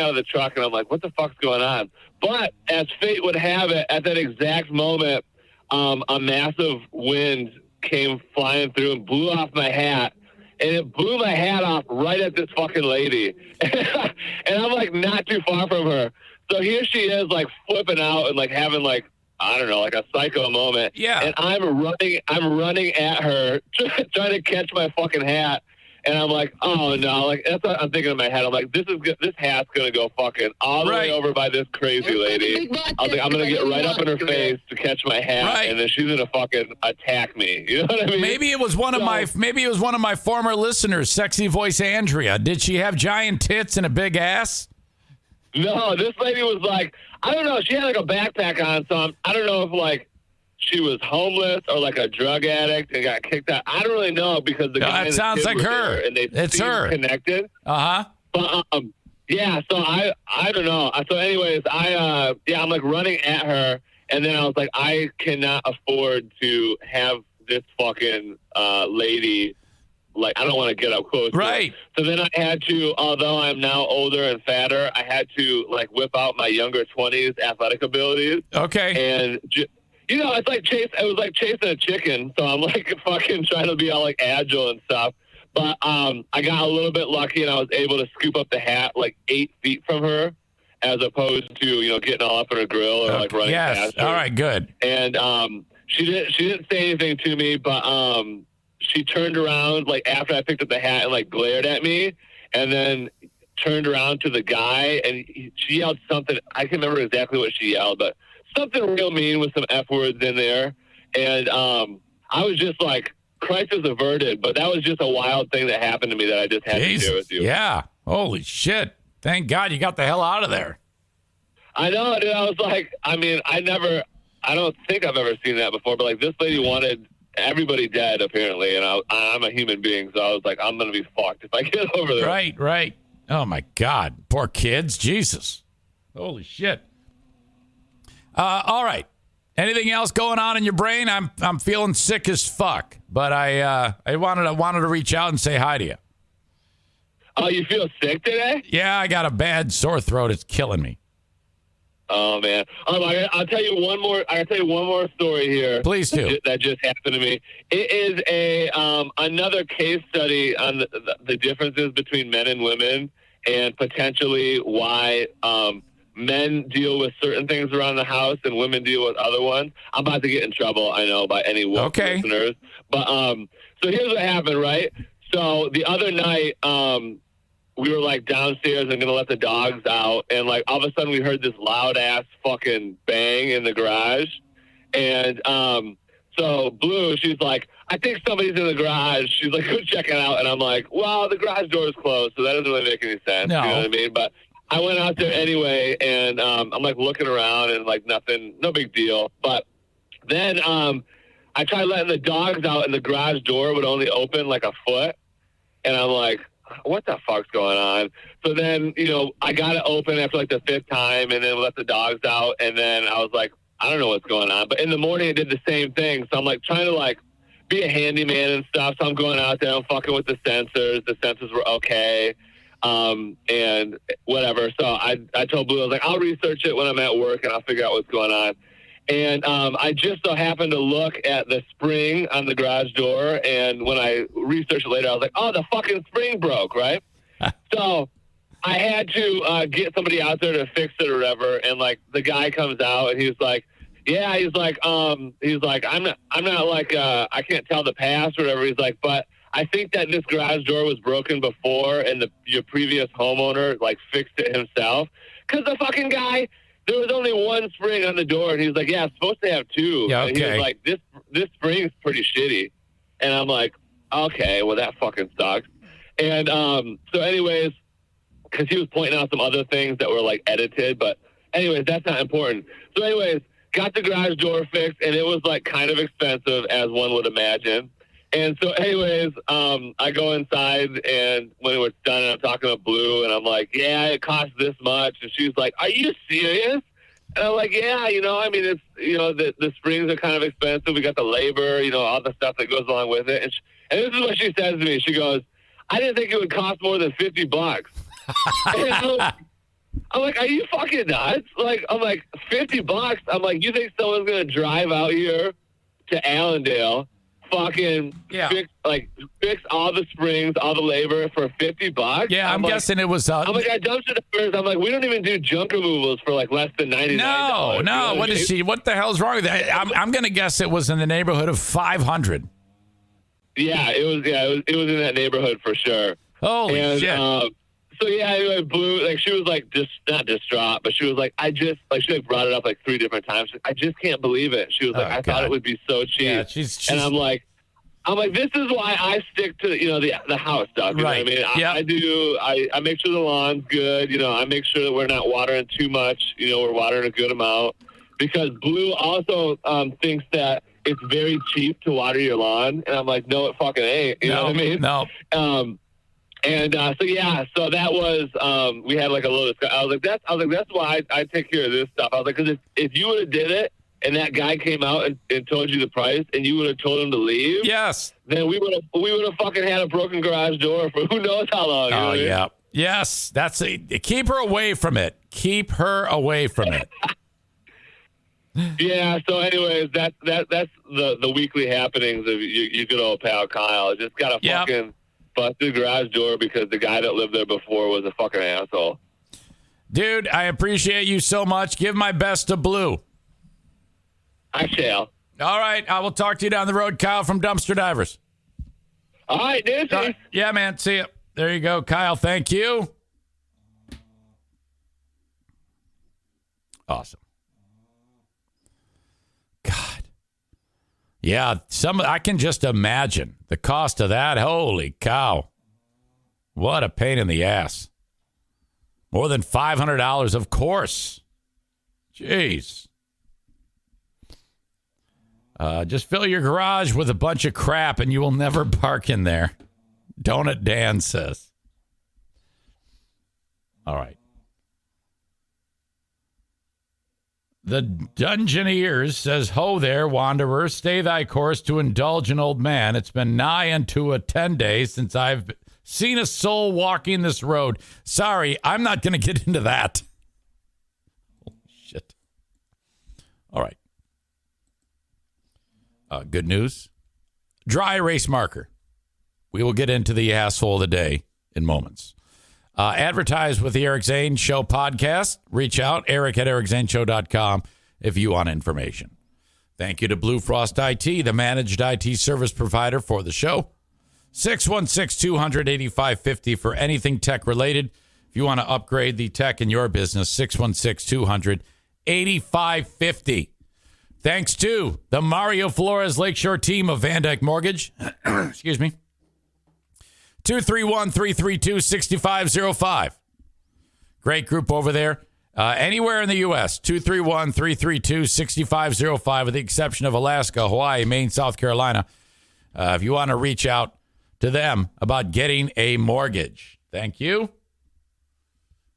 out of the truck, and I'm like, what the fuck's going on? But as fate would have it, at that exact moment, a massive wind came flying through and blew off my hat. And it blew my hat off right at this fucking lady. And I'm like not too far from her. So here she is like flipping out and like having like, I don't know, like a psycho moment. Yeah. And I'm running at her, trying to catch my fucking hat. And I'm like, oh no, like that's what I'm thinking in my head. I'm like, this hat's gonna go fucking all the way over by this crazy lady. I was like, I'm gonna get right up in her face to catch my hat, and then she's gonna fucking attack me. You know what I mean? Maybe it was one of my former listeners, Sexy Voice Andrea. Did she have giant tits and a big ass? No, this lady was like, I don't know. She had like a backpack on, so I don't know if like she was homeless or like a drug addict and got kicked out. I don't really know because the guy that sounds like her. And it's her connected. But yeah. So I don't know. So anyways, I'm like running at her, and then I was like, I cannot afford to have this fucking lady. Like, I don't want to get up close. Right. So then I had to, although I'm now older and fatter, I had to like whip out my younger 20s athletic abilities. Okay. And it's like it was like chasing a chicken. So I'm like fucking trying to be all like agile and stuff. But I got a little bit lucky, and I was able to scoop up the hat like 8 feet from her, as opposed to getting all up in her grill or like running past her. All right, good. And she didn't say anything to me, but she turned around like after I picked up the hat and like glared at me, and then turned around to the guy, and she yelled something. I can't remember exactly what she yelled, but something real mean with some F words in there. And I was just like crisis averted, but that was just a wild thing that happened to me that I just had to share with you. Yeah. Holy shit. Thank God you got the hell out of there. I know, dude. I was like, I mean, I don't think I've ever seen that before, but like this lady wanted everybody dead apparently, and I'm a human being, so I was like, I'm gonna be fucked if I get over there. Right. Oh my God, poor kids, Jesus, holy shit. All right. Anything else going on in your brain? I'm feeling sick as fuck, but I wanted to reach out and say hi to you. Oh, you feel sick today? Yeah, I got a bad sore throat. It's killing me. Oh man! I'll tell you one more. I'll tell you one more story here. Please do. That just happened to me. It is another case study on the differences between men and women, and potentially why men deal with certain things around the house and women deal with other ones. I'm about to get in trouble, I know, by any listeners. But so here's what happened, right? So the other night, we were like downstairs and gonna let the dogs out, and like all of a sudden we heard this loud ass fucking bang in the garage, and so Blue, she's like, I think somebody's in the garage. She's like, go check it out, and I'm like, well, the garage door is closed, so that doesn't really make any sense. No. You know what I mean? But I went out there anyway, and I'm like looking around and like nothing, no big deal. But then I tried letting the dogs out, and the garage door would only open like a foot, and I'm like, what the fuck's going on? So then, you know, I got it open after like the 5th time, and then let the dogs out, and then I was like, I don't know what's going on. But in the morning, I did the same thing. So I'm like trying to like be a handyman and stuff. So I'm going out there, I'm fucking with the sensors. The sensors were okay, and whatever. So I told Blue, I was like, I'll research it when I'm at work, and I'll figure out what's going on. And I just so happened to look at the spring on the garage door, and when I researched it later, I was like, oh, the fucking spring broke, right? So I had to get somebody out there to fix it or whatever, and like the guy comes out, and he's like, yeah, he's like, I'm not like, I can't tell the past or whatever. He's like, but I think that this garage door was broken before, and your previous homeowner like fixed it himself, because the fucking guy. There was only one spring on the door, and he was like, yeah, I'm supposed to have 2. Yeah, okay. And he was like, this spring's pretty shitty. And I'm like, okay, well, that fucking sucks. And so anyways, because he was pointing out some other things that were, like, edited. But anyways, that's not important. So anyways, got the garage door fixed, and it was, like, kind of expensive, as one would imagine. And so anyways, I go inside, and when it was done, and I'm talking to Blue, and I'm like, yeah, it costs this much. And she's like, are you serious? And I'm like, yeah, you know, I mean, it's, you know, the springs are kind of expensive. We got the labor, you know, all the stuff that goes along with it. And this is what she says to me. She goes, I didn't think it would cost more than $50. And I'm like, are you fucking nuts? Like, I'm like, $50? I'm like, you think someone's going to drive out here to Allendale, fucking fix all the springs, all the labor for $50? Yeah, I'm guessing it was. I'm like, I dumpster divers. I'm like, we don't even do junk removals for like less than $99. No. What is she? What the hell's wrong with that? I'm going to guess it was in the neighborhood of $500. Yeah, it was in that neighborhood for sure. Holy shit! So yeah, anyway, Blue, like she was like just not distraught, but she was like, she like brought it up like 3 different times. I just can't believe it. She was like, I thought it would be so cheap. Yeah, she's and I'm like, this is why I stick to, you know, the house stuff. You know what I mean? I make sure the lawn's good. You know, I make sure that we're not watering too much. You know, we're watering a good amount, because Blue also thinks that it's very cheap to water your lawn, and I'm like, no, it fucking ain't. You know what I mean? No. And so that was we had like a little discussion. I was like, that's why I take care of this stuff. I was like, because if you would have did it, and that guy came out and told you the price, and you would have told him to leave, yes, then we would have fucking had a broken garage door for who knows how long. Oh, yeah. Yes, that's it. Keep her away from it. Keep her away from it. Yeah, so anyways, that's the weekly happenings of your good old pal Kyle. Just got a fucking busted garage door because the guy that lived there before was a fucking asshole. Dude, I appreciate you so much. Give my best to Blue. I shall. All right. I will talk to you down the road, Kyle from Dumpster Divers. All right, dude. Yeah, man. See ya. There you go, Kyle. Thank you. Awesome. God. Yeah, I can just imagine the cost of that. Holy cow. What a pain in the ass. More than $500, of course. Jeez. Just fill your garage with a bunch of crap and you will never park in there. Donut Dan says. All right. The Dungeoneers says, ho there, wanderer, stay thy course to indulge an old man. It's been nigh unto a 10 days since I've seen a soul walking this road. Sorry, I'm not going to get into that. Holy shit. All right. Good news. Dry erase marker. We will get into the asshole of the day in moments. Advertise with the Eric Zane Show podcast. Reach out, eric@ericzaneshow.com if you want information. Thank you to Blue Frost IT, the managed IT service provider for the show. 616-200-8550 for anything tech-related. If you want to upgrade the tech in your business, 616-200-8550. Thanks to the Mario Flores Lakeshore team of Van Dyke Mortgage. Excuse me. 231-332-6505. Great group over there. Anywhere in the U.S., 231-332-6505, with the exception of Alaska, Hawaii, Maine, South Carolina. If you want to reach out to them about getting a mortgage. Thank you.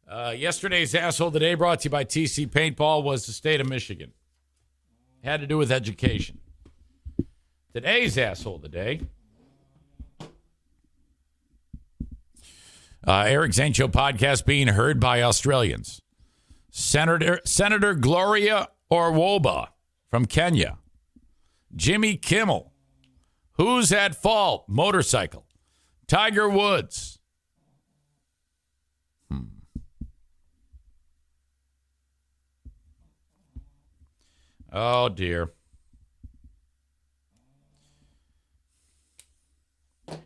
Yesterday's Asshole of the Day, brought to you by TC Paintball, was the state of Michigan. It had to do with education. Today's Asshole of the Day. Eric Zane Show podcast being heard by Australians. Senator Gloria Orwoba from Kenya. Jimmy Kimmel. Who's at fault? Motorcycle. Tiger Woods. Oh, dear. All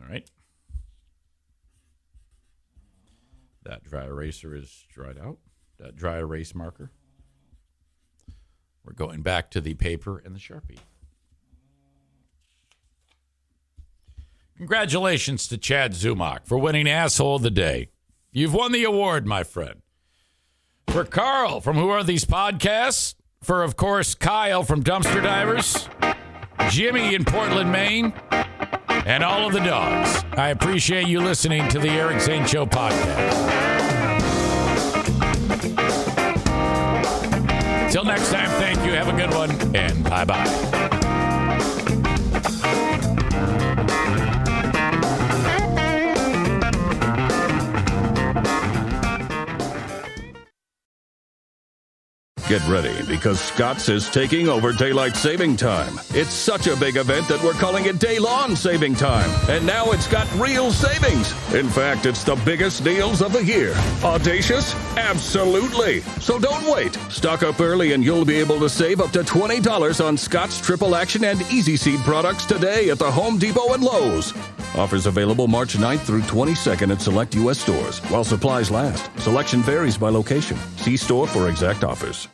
right. That dry eraser is dried out. That dry erase marker. We're going back to the paper and the Sharpie. Congratulations to Chad Zumock for winning Asshole of the Day. You've won the award, my friend. For Carl from Who Are These Podcasts. For, of course, Kyle from Dumpster Divers. Jimmy in Portland, Maine. And all of the dogs. I appreciate you listening to the Eric Zane Show podcast. Till next time, thank you. Have a good one. And bye-bye. Get ready, because Scott's is taking over daylight saving time. It's such a big event that we're calling it Day-Long Saving Time. And now it's got real savings. In fact, it's the biggest deals of the year. Audacious? Absolutely. So don't wait. Stock up early and you'll be able to save up to $20 on Scott's Triple Action and Easy Seed products today at the Home Depot and Lowe's. Offers available March 9th through 22nd at select U.S. stores while supplies last. Selection varies by location. See store for exact offers.